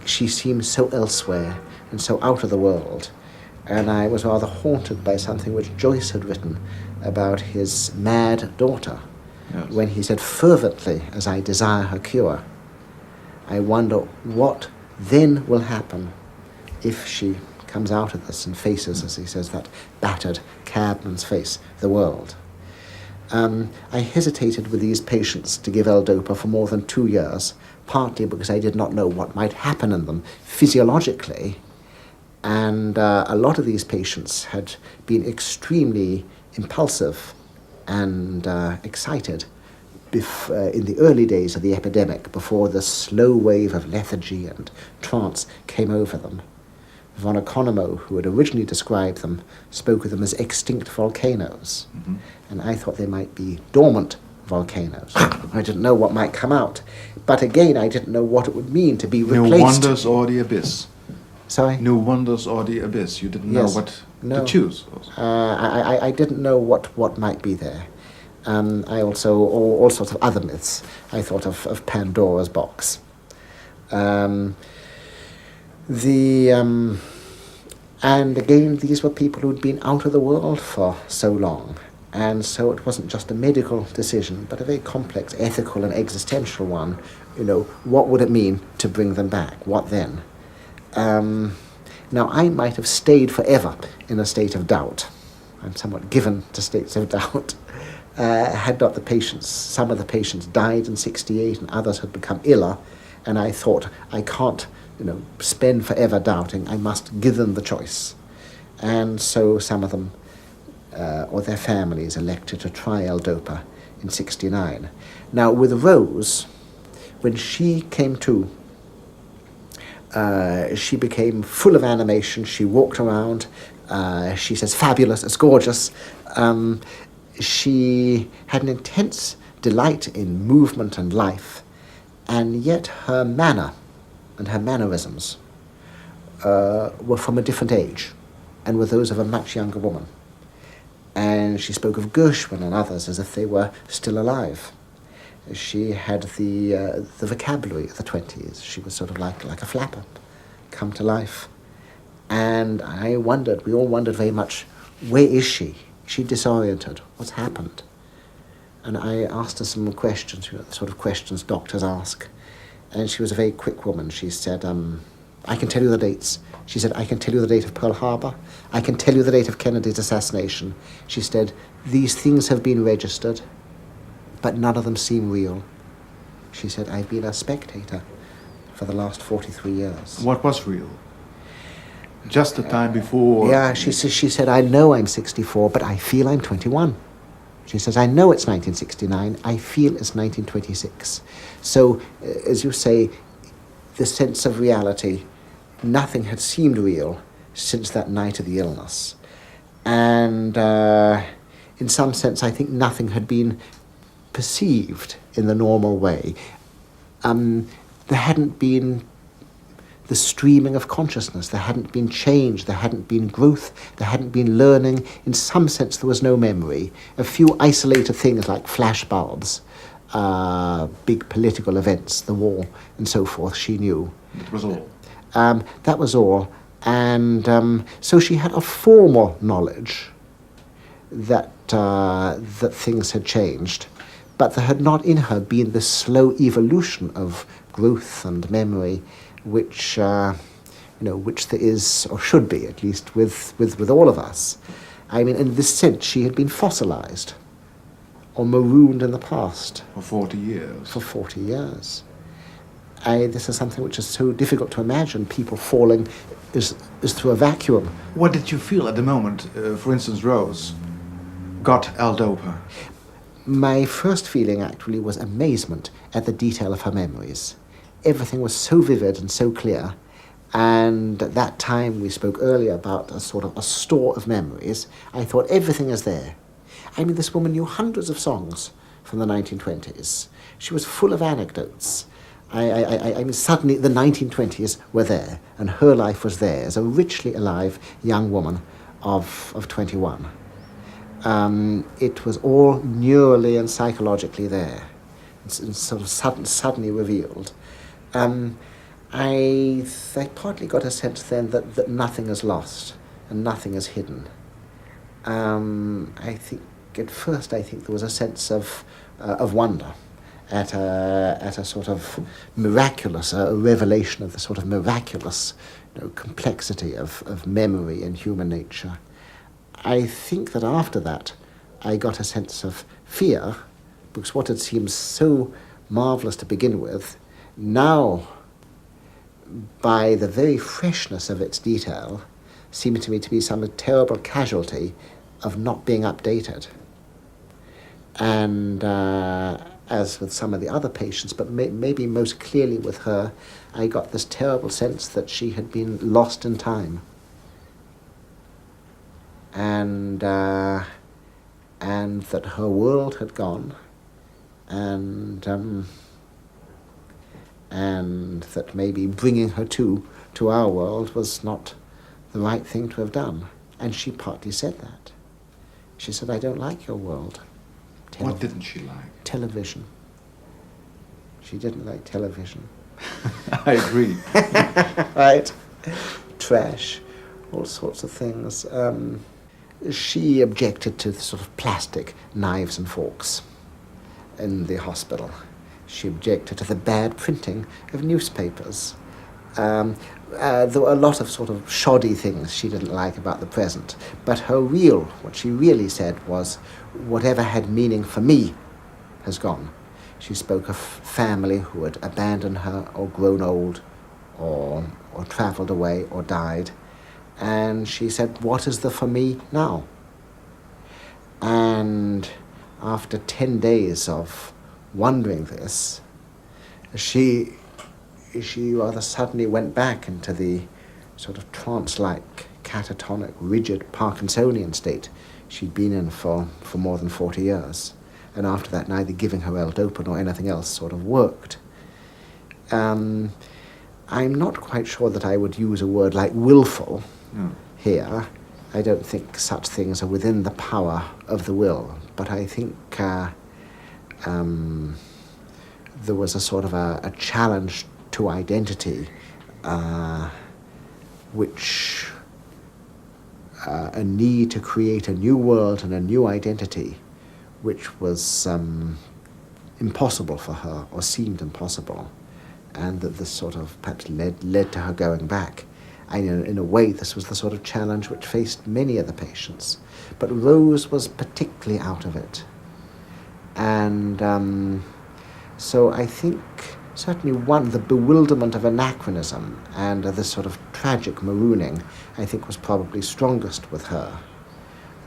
she seemed so elsewhere and so out of the world, and I was rather haunted by something which Joyce had written about his mad daughter. Yes. When he said fervently, as I desire her cure. I wonder what then will happen if she comes out of this and faces, as he says, that battered cabman's face, the world. I hesitated with these patients to give L-Dopa for more than 2 years, partly because I did not know what might happen in them physiologically, and a lot of these patients had been extremely impulsive and excited in the early days of the epidemic, before the slow wave of lethargy and trance came over them. Von Economo, who had originally described them, spoke of them as extinct volcanoes. Mm-hmm. And I thought they might be dormant volcanoes. I didn't know what might come out. But again, I didn't know what it would mean to be replaced. New wonders or the abyss? Sorry? New wonders or the abyss? You didn't know what to choose? I didn't know what might be there. I also, all sorts of other myths. I thought of Pandora's box. And again, these were people who'd been out of the world for so long, and so it wasn't just a medical decision, but a very complex ethical and existential one. You know, what would it mean to bring them back? What then? Now, I might have stayed forever in a state of doubt. I'm somewhat given to states of doubt. Had not the patients, some of the patients died in 1968 and others had become iller, and I thought, I can't spend forever doubting. I must give them the choice. And so some of them, or their families, elected to try L-Dopa in 1969. Now, with Rose, when she came to, she became full of animation. She walked around. She says, fabulous, it's gorgeous. She had an intense delight in movement and life, and yet her manner and her mannerisms were from a different age and were those of a much younger woman. And she spoke of Gershwin and others as if they were still alive. She had the vocabulary of the 20s. She was sort of like a flapper, come to life. And we all wondered very much, where is she? Is she disoriented? What's happened? And I asked her some questions, the sort of questions doctors ask. And she was a very quick woman. She said, I can tell you the dates. She said, I can tell you the date of Pearl Harbor. I can tell you the date of Kennedy's assassination. She said, these things have been registered, but none of them seem real. She said, I've been a spectator for the last 43 years. What was real? Just the time before? Yeah, she said, I know I'm 64, but I feel I'm 21. She says, I know it's 1969, I feel it's 1926. So, as you say, the sense of reality, nothing had seemed real since that night of the illness. And in some sense, I think nothing had been perceived in the normal way. There hadn't been the streaming of consciousness, there hadn't been change, there hadn't been growth, there hadn't been learning. In some sense, there was no memory. A few isolated things like flashbulbs, big political events, the war, and so forth, she knew. That was all. That was all. And so she had a formal knowledge that things had changed, but there had not in her been the slow evolution of growth and memory, which which there is, or should be at least, with all of us. I mean, in this sense, she had been fossilized or marooned in the past. For 40 years. For 40 years. This is something which is so difficult to imagine, people falling is through a vacuum. What did you feel at the moment, for instance, Rose got L-Dopa? My first feeling actually was amazement at the detail of her memories. Everything was so vivid and so clear, and at that time we spoke earlier about a sort of a store of memories. I thought everything is there. I mean, this woman knew hundreds of songs from the 1920s. She was full of anecdotes. I mean, suddenly the 1920s were there, and her life was there as a richly alive young woman of 21. It was all neurally and psychologically there. It's sort of suddenly revealed. I partly got a sense then that nothing is lost and nothing is hidden. I think at first there was a sense of wonder at a sort of miraculous, a revelation of the sort of miraculous, complexity of memory and human nature. I think that after that I got a sense of fear, because what had seemed so marvelous to begin with, now, by the very freshness of its detail, seemed to me to be some terrible casualty of not being updated. And as with some of the other patients, but maybe most clearly with her, I got this terrible sense that she had been lost in time. And that her world had gone, and that maybe bringing her to our world was not the right thing to have done. And she partly said that. She said, I don't like your world. What didn't she like? Television. She didn't like television. I agree. Right? Trash, all sorts of things. She objected to the sort of plastic knives and forks in the hospital. She objected to the bad printing of newspapers. There were a lot of sort of shoddy things she didn't like about the present, but what she really said was, whatever had meaning for me has gone. She spoke of family who had abandoned her or grown old or travelled away or died. And she said, what is there for me now? And after 10 days of wondering this, she rather suddenly went back into the sort of trance-like, catatonic, rigid Parkinsonian state she'd been in for more than 40 years. And after that, neither giving her L-Dopa nor anything else sort of worked. I'm not quite sure that I would use a word like willful here. I don't think such things are within the power of the will, but I think there was a sort of a challenge to identity, which a need to create a new world and a new identity, which was impossible for her, or seemed impossible, and that this sort of perhaps led to her going back. And in a way, this was the sort of challenge which faced many of the patients. But Rose was particularly out of it. And so I think certainly the bewilderment of anachronism and this sort of tragic marooning, I think, was probably strongest with her.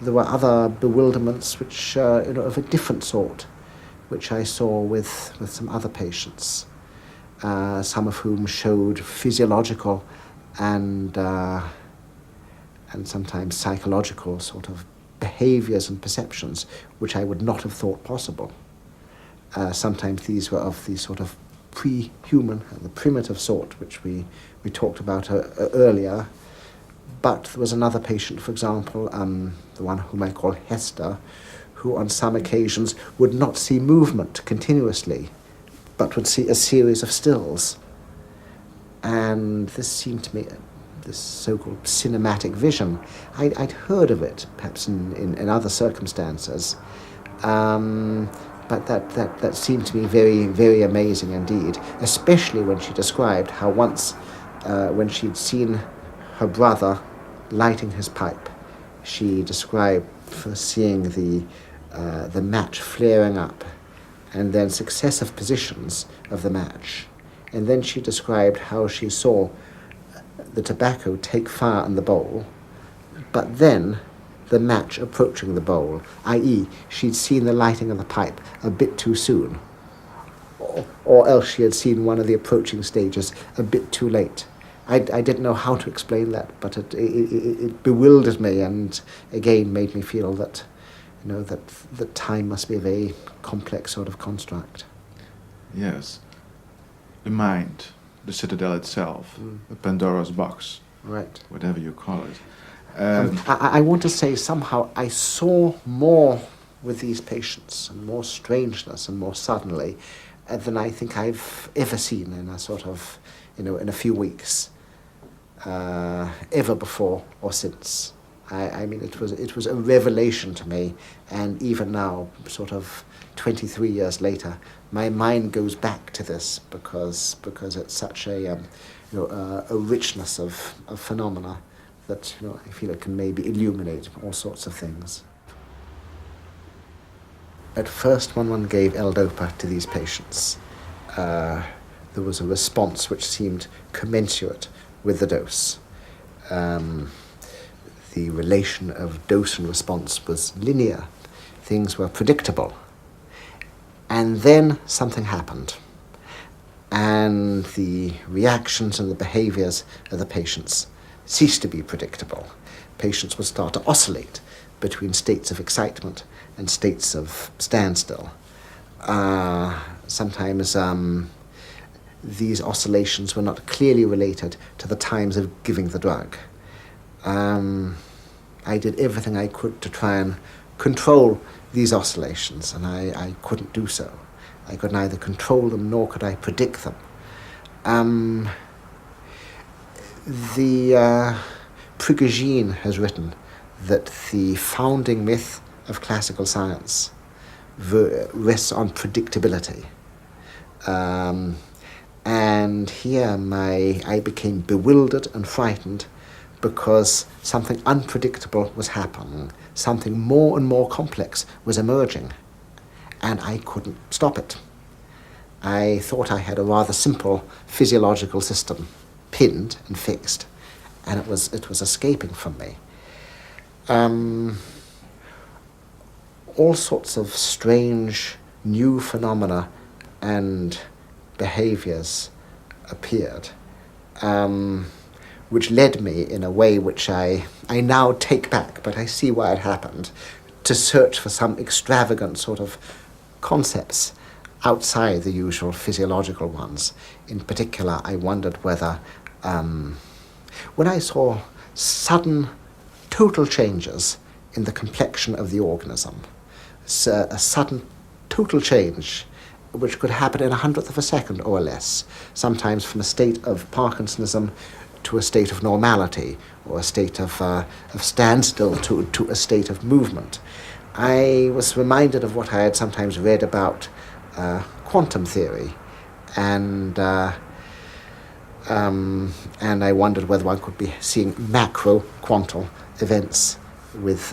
there were other bewilderments which, of a different sort, which I saw with some other patients, some of whom showed physiological and sometimes psychological sort of behaviors and perceptions which I would not have thought possible. Sometimes these were of the sort of pre-human, the primitive sort, which we talked about earlier. But there was another patient, for example, the one whom I call Hester, who on some occasions would not see movement continuously, but would see a series of stills. And this seemed to me, this so-called cinematic vision, I'd heard of it, perhaps in other circumstances, but that seemed to me very, very amazing indeed, especially when she described how once, when she'd seen her brother lighting his pipe, she described first seeing the match flaring up, and then successive positions of the match. And then she described how she saw the tobacco take fire in the bowl, but then the match approaching the bowl, i.e. she'd seen the lighting of the pipe a bit too soon, or else she had seen one of the approaching stages a bit too late. I didn't know how to explain that, but it bewildered me, and again made me feel that, that time must be a very complex sort of construct. Yes. The mind, the citadel itself, the Pandora's box, Right. whatever you call it. I want to say somehow I saw more with these patients, and more strangeness and more suddenly than I think I've ever seen in a sort of, in a few weeks, ever before or since. I mean, it was a revelation to me, and even now, sort of 23 years later, my mind goes back to this because it's such a richness of phenomena that I feel it can maybe illuminate all sorts of things. At first, when one gave L-Dopa to these patients, there was a response which seemed commensurate with the dose. The relation of dose and response was linear. Things were predictable. And then something happened, and the reactions and the behaviors of the patients ceased to be predictable. Patients would start to oscillate between states of excitement and states of standstill. Sometimes these oscillations were not clearly related to the times of giving the drug. I did everything I could to try and control these oscillations, and I couldn't do so. I could neither control them nor could I predict them. Prigogine has written that the founding myth of classical science rests on predictability. And here I became bewildered and frightened because something unpredictable was happening. Something more and more complex was emerging, and I couldn't stop it. I thought I had a rather simple physiological system, pinned and fixed, and it was escaping from me. All sorts of strange new phenomena and behaviors appeared, which led me in a way which I now take back, but I see why it happened, to search for some extravagant sort of concepts outside the usual physiological ones. In particular, I wondered whether, when I saw sudden total changes in the complexion of the organism, a sudden total change which could happen in 1/100th of a second or less, sometimes from a state of Parkinsonism to a state of normality, or a state of standstill to a state of movement. I was reminded of what I had sometimes read about quantum theory, and I wondered whether one could be seeing macro quantum events with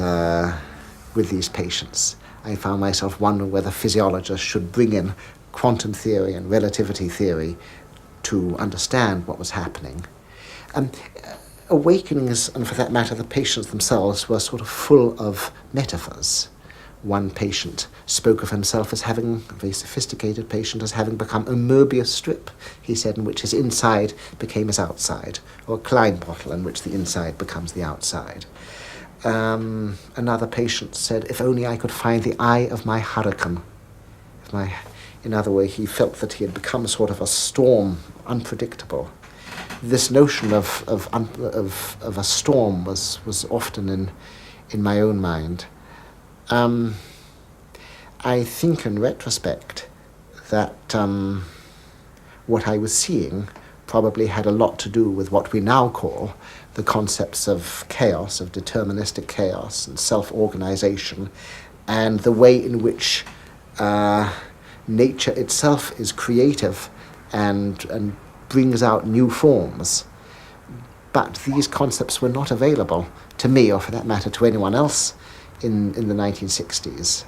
these patients. I found myself wondering whether physiologists should bring in quantum theory and relativity theory to understand what was happening. awakenings, and for that matter, the patients themselves, were sort of full of metaphors. One patient spoke of himself as having, a very sophisticated patient, as having become a Möbius strip, he said, in which his inside became his outside, or a Klein bottle in which the inside becomes the outside. Another patient said, if only I could find the eye of my hurricane. In other words, he felt that he had become sort of a storm, unpredictable. This notion of a storm was often in my own mind. I think in retrospect that what I was seeing probably had a lot to do with what we now call the concepts of chaos, of deterministic chaos and self-organization, and the way in which nature itself is creative and brings out new forms. But these concepts were not available to me, or for that matter to anyone else, in the 1960s.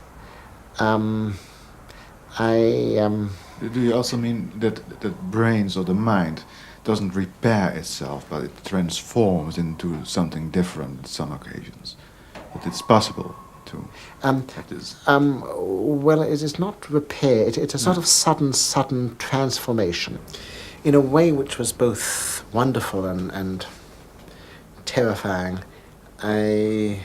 Do you also mean that brains or the mind doesn't repair itself, but it transforms into something different at some occasions? That it's possible to practice? Well, it is not repair. It's a sort of sudden transformation, in a way which was both wonderful and terrifying. I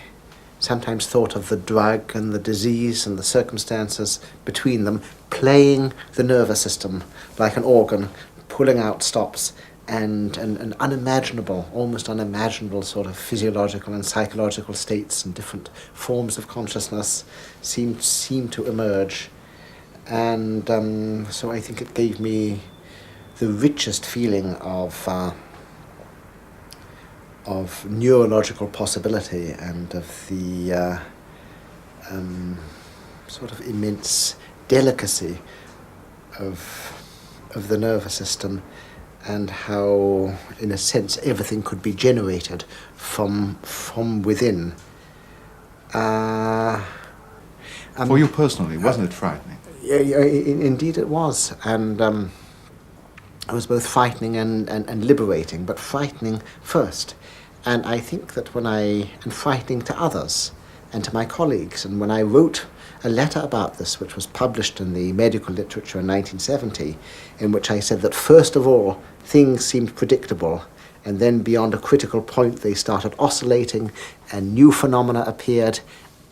sometimes thought of the drug and the disease and the circumstances between them playing the nervous system like an organ, pulling out stops, and unimaginable, almost unimaginable sort of physiological and psychological states and different forms of consciousness seem to emerge. And so I think it gave me the richest feeling of neurological possibility and of the sort of immense delicacy of the nervous system, and how, in a sense, everything could be generated from within. For you personally, wasn't it frightening? Yeah, indeed it was, and it was both frightening and liberating, but frightening first. And I think that and frightening to others and to my colleagues, and when I wrote a letter about this, which was published in the medical literature in 1970, in which I said that first of all, things seemed predictable, and then beyond a critical point they started oscillating, and new phenomena appeared,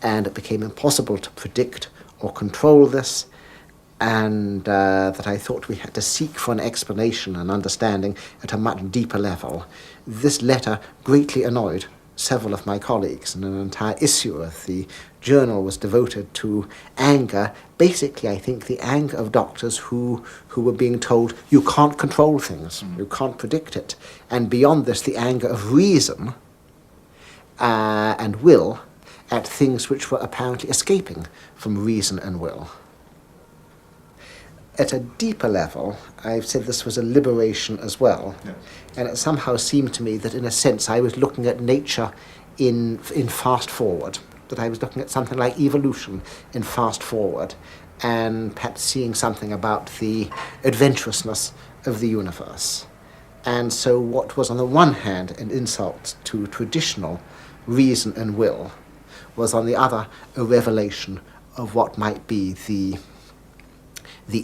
and it became impossible to predict or control this, and that I thought we had to seek for an explanation and understanding at a much deeper level. This letter greatly annoyed several of my colleagues, and an entire issue of the journal was devoted to anger, basically I think the anger of doctors who were being told you can't control things, you can't predict it, and beyond this the anger of reason and will at things which were apparently escaping from reason and will. At a deeper level, I've said this was a liberation as well. Yes. And it somehow seemed to me that, in a sense, I was looking at nature in fast forward, that I was looking at something like evolution in fast forward, and perhaps seeing something about the adventurousness of the universe. And so what was on the one hand an insult to traditional reason and will was on the other a revelation of what might be the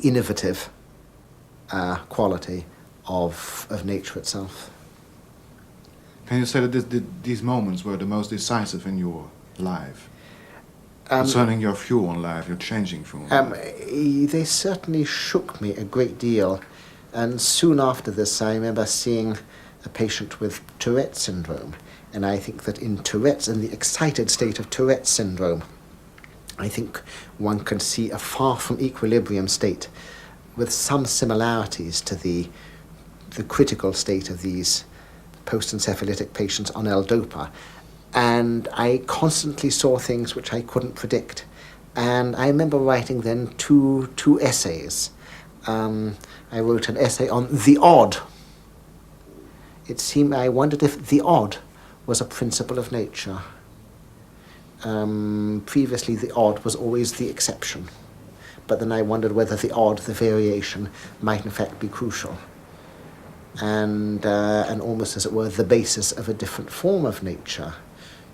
innovative quality of nature itself. Can you say that these moments were the most decisive in your life? Concerning your view on life, your changing view on life? They certainly shook me a great deal. And soon after this, I remember seeing a patient with Tourette's syndrome. And I think that in the excited state of Tourette's syndrome, I think one can see a far from equilibrium state with some similarities to the critical state of these post-encephalitic patients on L-DOPA. And I constantly saw things which I couldn't predict. And I remember writing then two essays. I wrote an essay on the odd. I wondered if the odd was a principle of nature. Previously the odd was always the exception, but then I wondered whether the odd, the variation, might in fact be crucial. and almost, as it were, the basis of a different form of nature.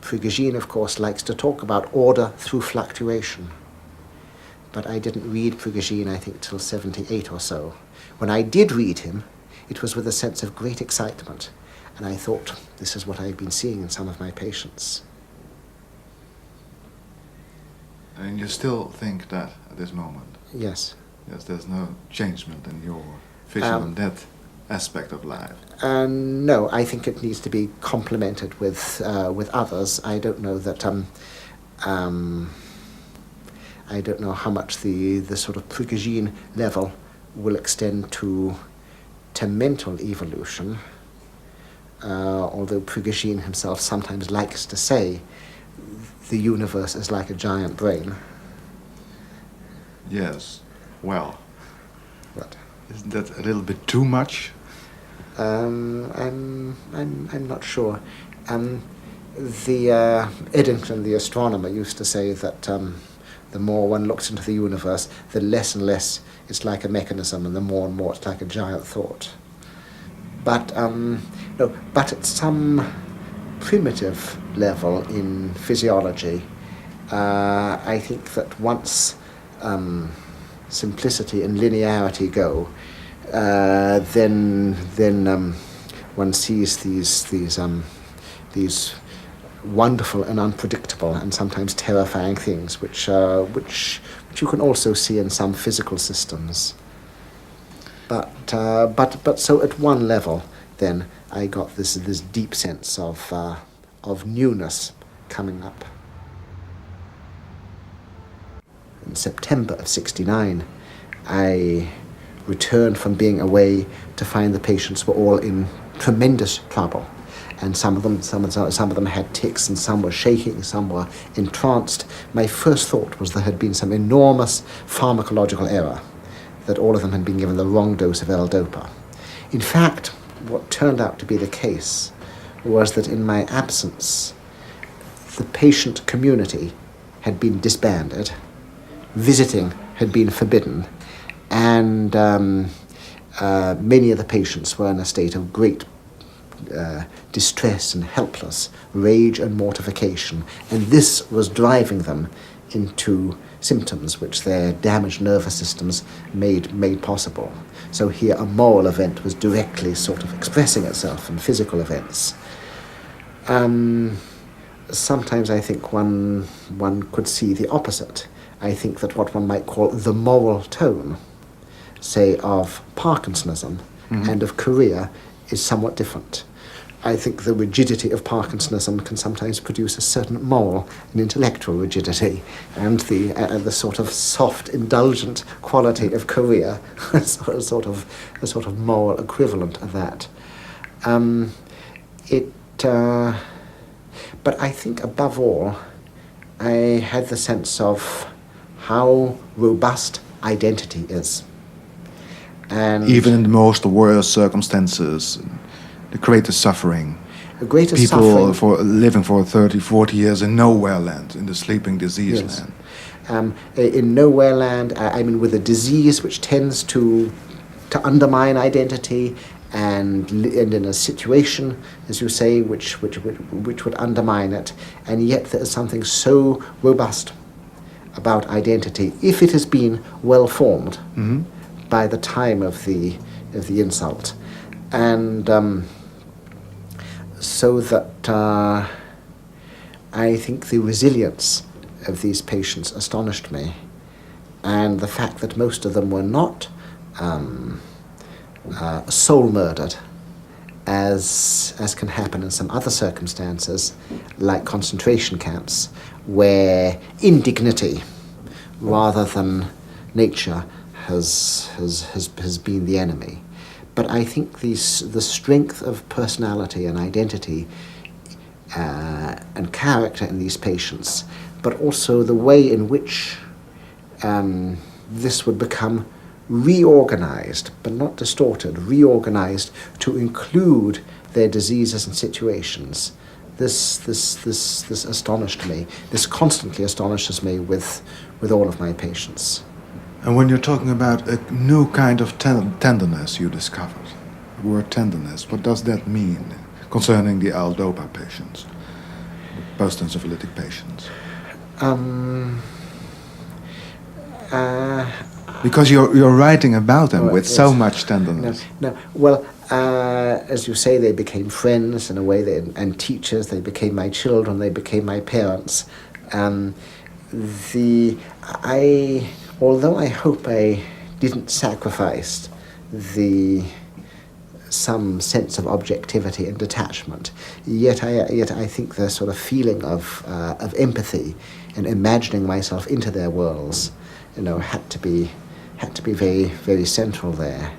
Prigogine, of course, likes to talk about order through fluctuation. But I didn't read Prigogine, I think, till 78 or so. When I did read him, it was with a sense of great excitement, and I thought, this is what I've been seeing in some of my patients. And you still think that at this moment? Yes. Yes, there's no changement in your vision on that aspect of life. No, I think it needs to be complemented with others. I don't know that. I don't know how much the sort of Prigogine level will extend to mental evolution. Although Prigogine himself sometimes likes to say, the universe is like a giant brain. Yes. Well. But Isn't that a little bit too much? I'm not sure. Eddington, the astronomer, used to say that the more one looks into the universe, the less and less it's like a mechanism, and the more and more it's like a giant thought. But but at some primitive level in physiology, I think that once simplicity and linearity go, then one sees these wonderful and unpredictable and sometimes terrifying things, which you can also see in some physical systems. But so at one level, then I got this deep sense of newness coming up. In September of '69, I returned from being away to find the patients were all in tremendous trouble, and some of them had tics, and some were shaking, some were entranced. My first thought was there had been some enormous pharmacological error, that all of them had been given the wrong dose of L-Dopa. In fact, what turned out to be the case was that in my absence, the patient community had been disbanded, visiting had been forbidden, and many of the patients were in a state of great distress and helpless, rage and mortification, and this was driving them into symptoms which their damaged nervous systems made possible. So here a moral event was directly sort of expressing itself in physical events. Sometimes I think one could see the opposite. I think that what one might call the moral tone, say, of Parkinsonism and of Korea, is somewhat different. I think the rigidity of Parkinsonism can sometimes produce a certain moral and intellectual rigidity, and the sort of soft, indulgent quality of Korea, a sort of moral equivalent of that. But I think above all, I had the sense of how robust identity is. And even in the most worst circumstances, the greatest suffering. The greatest people suffering, for living for 30, 40 years in nowhere land, in the sleeping disease land. In nowhere land, I mean, with a disease which tends to undermine identity, and in a situation, as you say, which would undermine it, and yet there is something so robust about identity, if it has been well formed by the time of the insult, and so that I think the resilience of these patients astonished me, and the fact that most of them were not soul murdered, as can happen in some other circumstances, like concentration camps, where indignity rather than nature has been the enemy. But I think the strength of personality and identity and character in these patients, but also the way in which this would become reorganized, but not distorted, reorganized to include their diseases and situations. This astonished me. This constantly astonishes me with all of my patients. And when you're talking about a new kind of tenderness you discovered, The word tenderness, what does that mean concerning the L-DOPA patients, post-encephalitic patients? Because you're writing about them with so much tenderness. No. Well, as you say, they became friends in a way, and teachers. They became my children. They became my parents. Although I hope I didn't sacrifice some sense of objectivity and detachment, yet I think the sort of feeling of empathy and imagining myself into their worlds, had to be very, very central there.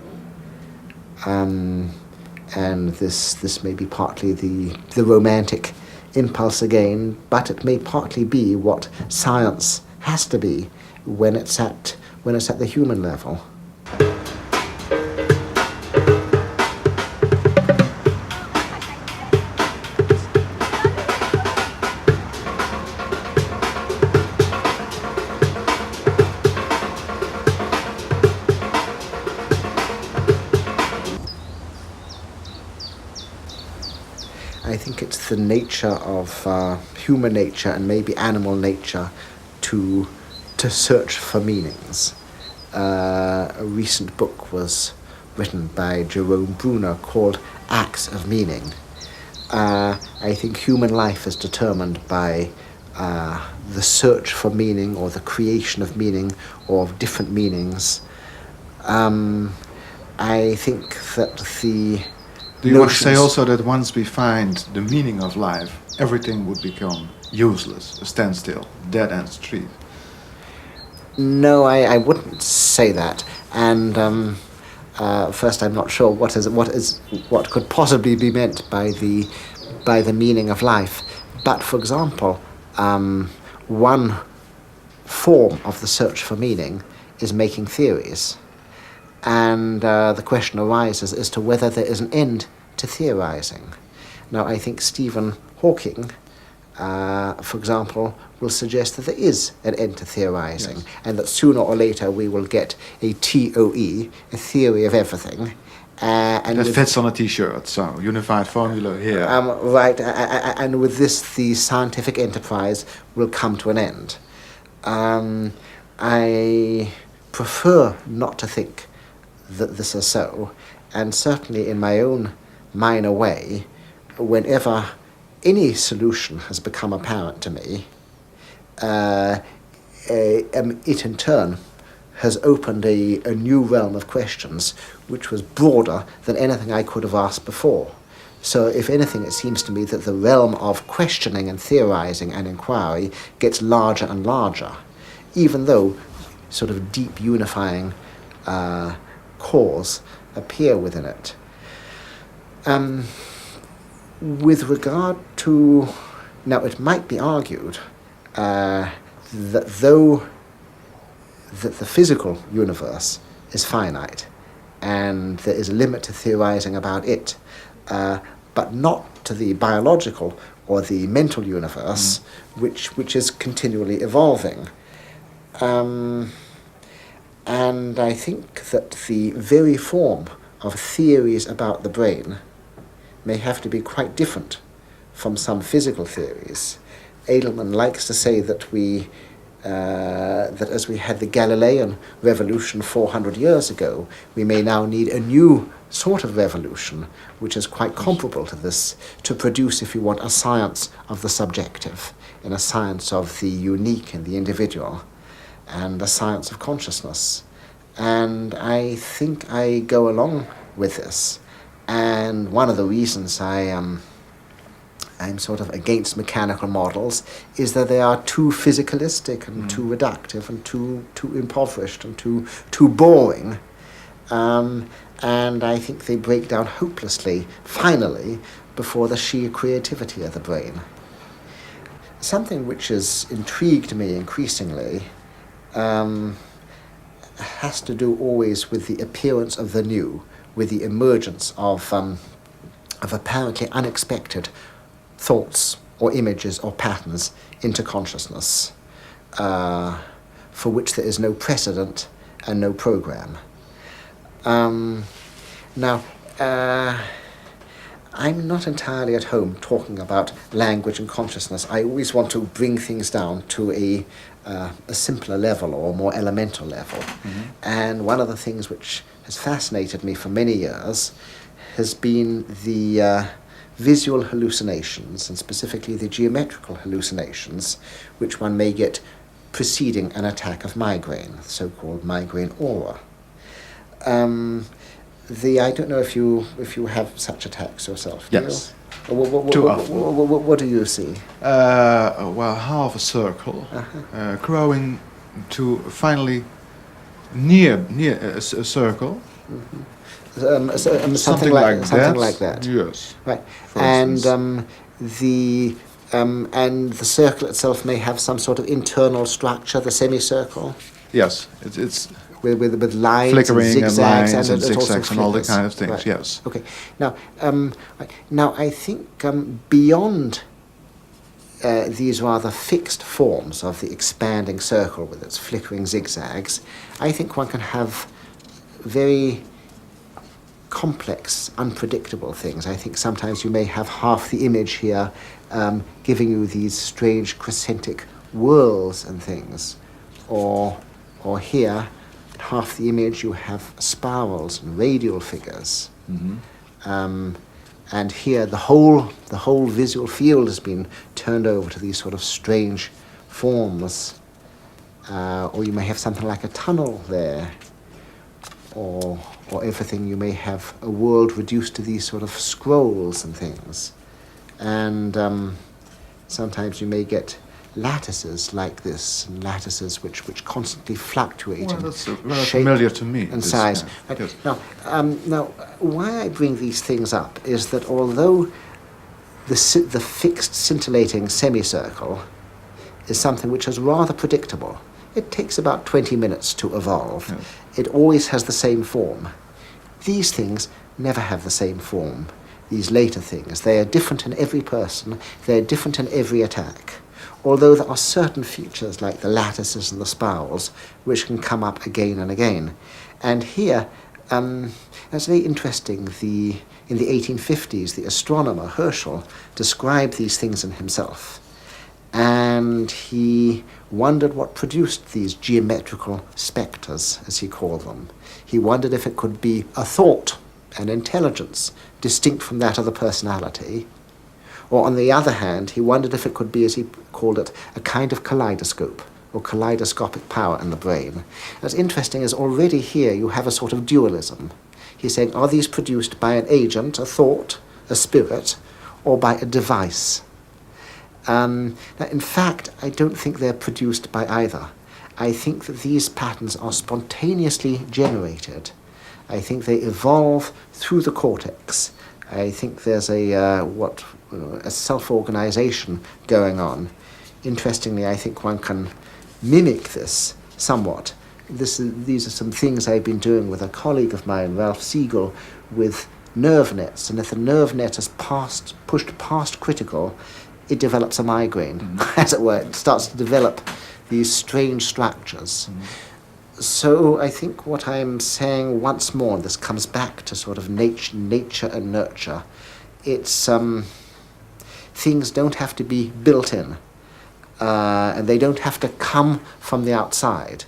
And this may be partly the romantic impulse again, but it may partly be what science has to be when it's at the human level. I think it's the nature of human nature and maybe animal nature to search for meanings. A recent book was written by Jerome Bruner called Acts of Meaning. I think human life is determined by the search for meaning or the creation of meaning or of different meanings. I think that Do you want to say also that once we find the meaning of life, everything would become useless, a standstill, dead-end street? No, I wouldn't say that. And first, I'm not sure what could possibly be meant by the meaning of life. But for example, one form of the search for meaning is making theories. And the question arises as to whether there is an end to theorizing. Now, I think Stephen Hawking, for example, will suggest that there is an end to theorizing, yes, and that sooner or later we will get a TOE, a theory of everything. And that fits on a T-shirt, so unified formula here. Right, and with this, the scientific enterprise will come to an end. I prefer not to think that this is so, and certainly in my own minor way, whenever any solution has become apparent to me, it in turn has opened a new realm of questions which was broader than anything I could have asked before. So if anything, it seems to me that the realm of questioning and theorizing and inquiry gets larger and larger, even though sort of deep unifying cores appear within it. With regard to, now it might be argued that though that the physical universe is finite and there is a limit to theorizing about it, but not to the biological or the mental universe, which is continually evolving. And I think that the very form of theories about the brain may have to be quite different from some physical theories. Edelman likes to say that that as we had the Galilean revolution 400 years ago, we may now need a new sort of revolution, which is quite comparable to this, to produce, if you want, a science of the subjective, and a science of the unique and the individual, and a science of consciousness. And I think I go along with this. And one of the reasons I'm sort of against mechanical models is that they are too physicalistic and too reductive and too impoverished and too boring. And I think they break down hopelessly, finally, before the sheer creativity of the brain. Something which has intrigued me increasingly has to do always with the appearance of the new, with the emergence of apparently unexpected thoughts or images or patterns into consciousness, for which there is no precedent and no program. Now, I'm not entirely at home talking about language and consciousness. I always want to bring things down to a simpler level or more elemental level. And one of the things which has fascinated me for many years has been the visual hallucinations, and specifically the geometrical hallucinations, which one may get preceding an attack of migraine, the so-called migraine aura. I don't know if you have such attacks yourself. Do Yes. you? Too often. What do you see? Well, half a circle, growing to finally near a circle. Something like that. Yes. Right. For And instance. and the circle itself may have some sort of internal structure, the semicircle, Yes, it's with lines flickering and and zigzags lines and it also zigzags and all the flickers. kind of things. Right. Yes. Okay. Now I think beyond these rather fixed forms of the expanding circle with its flickering zigzags, I think one can have very complex, unpredictable things. I think sometimes you may have half the image here giving you these strange crescentic whirls and things, or here, half the image you have spirals and radial figures. And here the whole visual field has been turned over to these sort of strange forms. Or you may have something like a tunnel there, or everything. You may have a world reduced to these sort of scrolls and things. And sometimes you may get lattices like this, and lattices which constantly fluctuate Well, in that's rather shape familiar to me. and this, size. Yes. Now, why I bring these things up is that although the fixed scintillating semicircle is something which is rather predictable, it takes about 20 minutes to evolve. Yes. It always has the same form. These things never have the same form. These later things, they are different in every person, they are different in every attack. Although there are certain features like the lattices and the spirals which can come up again and again. And here, that's very interesting. In the 1850s, the astronomer Herschel described these things in himself. And he wondered what produced these geometrical spectres, as he called them. He wondered if it could be a thought, an intelligence, distinct from that of the personality. Or on the other hand, he wondered if it could be, as he called it, a kind of kaleidoscope, or kaleidoscopic power in the brain. What's interesting is already here you have a sort of dualism. He's saying, are these produced by an agent, a thought, a spirit, or by a device? Now, in fact, I don't think they're produced by either. I think that these patterns are spontaneously generated. I think they evolve through the cortex. I think there's a self-organization going on. Interestingly, I think one can mimic this somewhat. These are some things I've been doing with a colleague of mine, Ralph Siegel, with nerve nets. And if the nerve net is pushed past critical, it develops a migraine, as it were. It starts to develop these strange structures. So I think what I'm saying once more, this comes back to sort of nature and nurture. It's things don't have to be built in, and they don't have to come from the outside.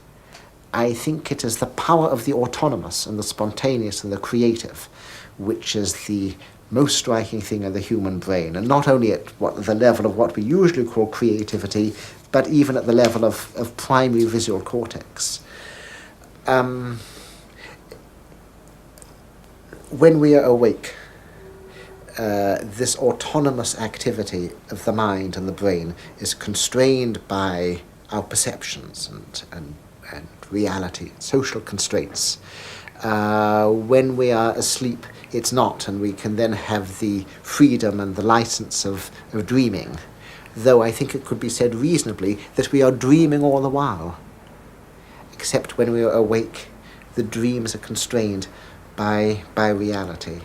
I think it is the power of the autonomous and the spontaneous and the creative, which is the most striking thing in the human brain, and not only at the level of what we usually call creativity, but even at the level of primary visual cortex. When we are awake, this autonomous activity of the mind and the brain is constrained by our perceptions and reality, social constraints. When we are asleep, it's not, and we can then have the freedom and the license of dreaming, though I think it could be said reasonably that we are dreaming all the while. Except when we are awake, the dreams are constrained by reality.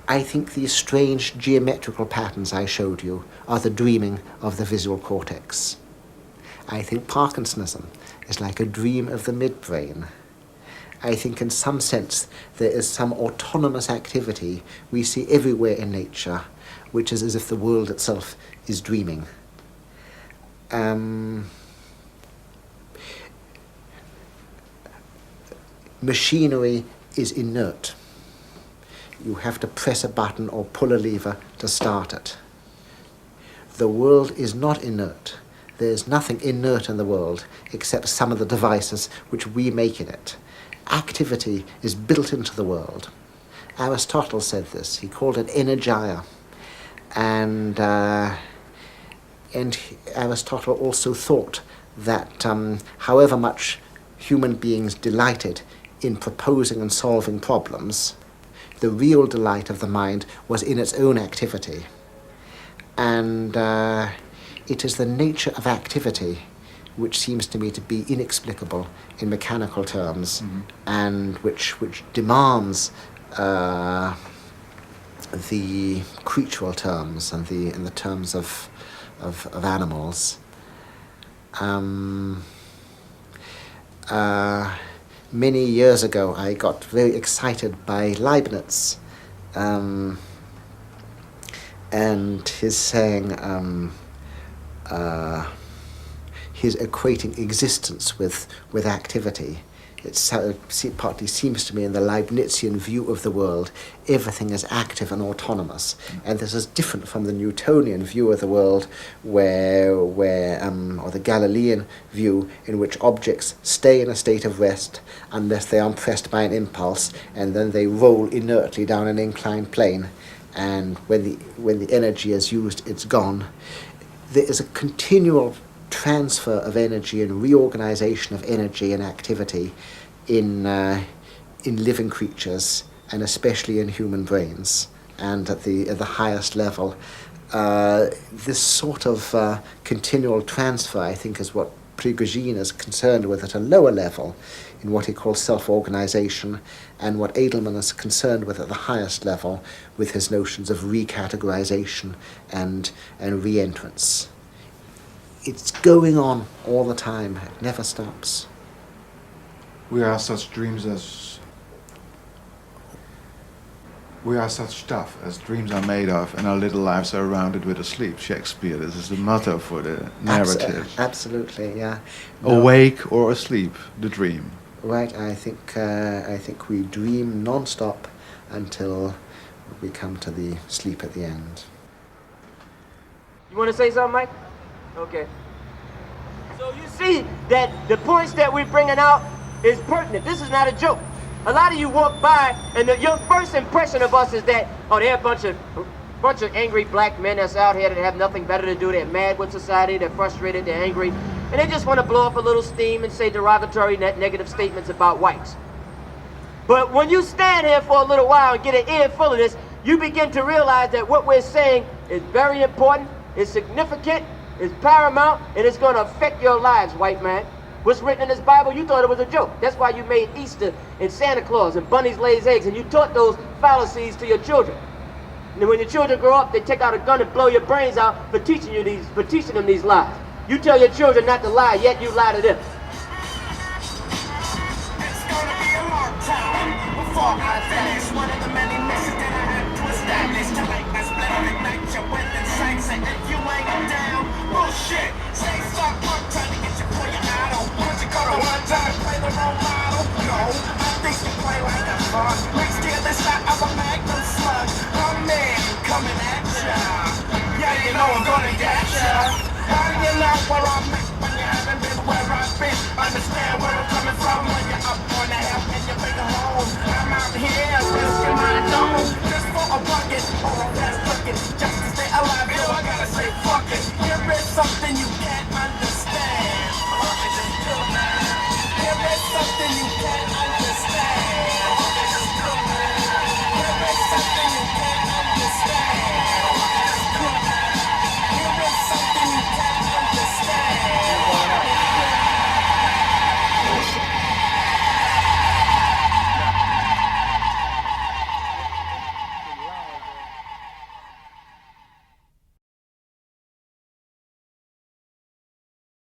I think these strange geometrical patterns I showed you are the dreaming of the visual cortex. I think Parkinsonism is like a dream of the midbrain. I think in some sense there is some autonomous activity we see everywhere in nature, which is as if the world itself is dreaming. Machinery is inert. You have to press a button or pull a lever to start it. The world is not inert. There's nothing inert in the world except some of the devices which we make in it. Activity is built into the world. Aristotle said this. He called it energia. And Aristotle also thought that however much human beings delighted in proposing and solving problems, the real delight of the mind was in its own activity. And it is the nature of activity which seems to me to be inexplicable in mechanical terms, and which demands the creatural terms and the terms of animals. Many years ago, I got very excited by Leibniz and his saying, his equating existence with activity. It partly seems to me in the Leibnizian view of the world, everything is active and autonomous. And this is different from the Newtonian view of the world, or the Galilean view, in which objects stay in a state of rest unless they are pressed by an impulse, and then they roll inertly down an inclined plane. And when the energy is used, it's gone. There is a continual transfer of energy and reorganization of energy and activity in living creatures, and especially in human brains. And at the highest level, this sort of continual transfer, I think, is what Prigogine is concerned with at a lower level, in what he calls self-organization, and what Edelman is concerned with at the highest level, with his notions of recategorization and re-entrance. It's going on all the time. It never stops. We are such stuff as dreams are made of, and our little lives are rounded with a sleep. Shakespeare, this is the motto for the narrative. Absolutely, yeah. No. Awake or asleep, the dream. Right, I think we dream non-stop until we come to the sleep at the end. You want to say something, Mike? Okay. So you see that the points that we're bringing out is pertinent. This is not a joke. A lot of you walk by, and your first impression of us is that, oh, they're a bunch of angry black men that's out here that have nothing better to do. They're mad with society, they're frustrated, they're angry, and they just want to blow off a little steam and say derogatory, negative statements about whites. But when you stand here for a little while and get an ear full of this, you begin to realize that what we're saying is very important, is significant, is paramount, and it's going to affect your lives, white man. What's written in this Bible, you thought it was a joke. That's why you made Easter and Santa Claus and bunnies lays eggs, and you taught those fallacies to your children. And then when your children grow up, they take out a gun and blow your brains out for teaching them these lies. You tell your children not to lie, yet you lie to them. It's gonna be a long time before I finish one of the many missions that I have to establish. To make my split, ignite your winning sights, and if you ain't down, bullshit. Say stop, I'm trying to get you for your idol. Once you go to one time, play the role model. No, I think you play like a boss. Next year, the shot of a magnum slug. I'm man, coming at ya. Yeah, you know I'm gonna get ya. How do you know where I'm at when you haven't been where I've been? Understand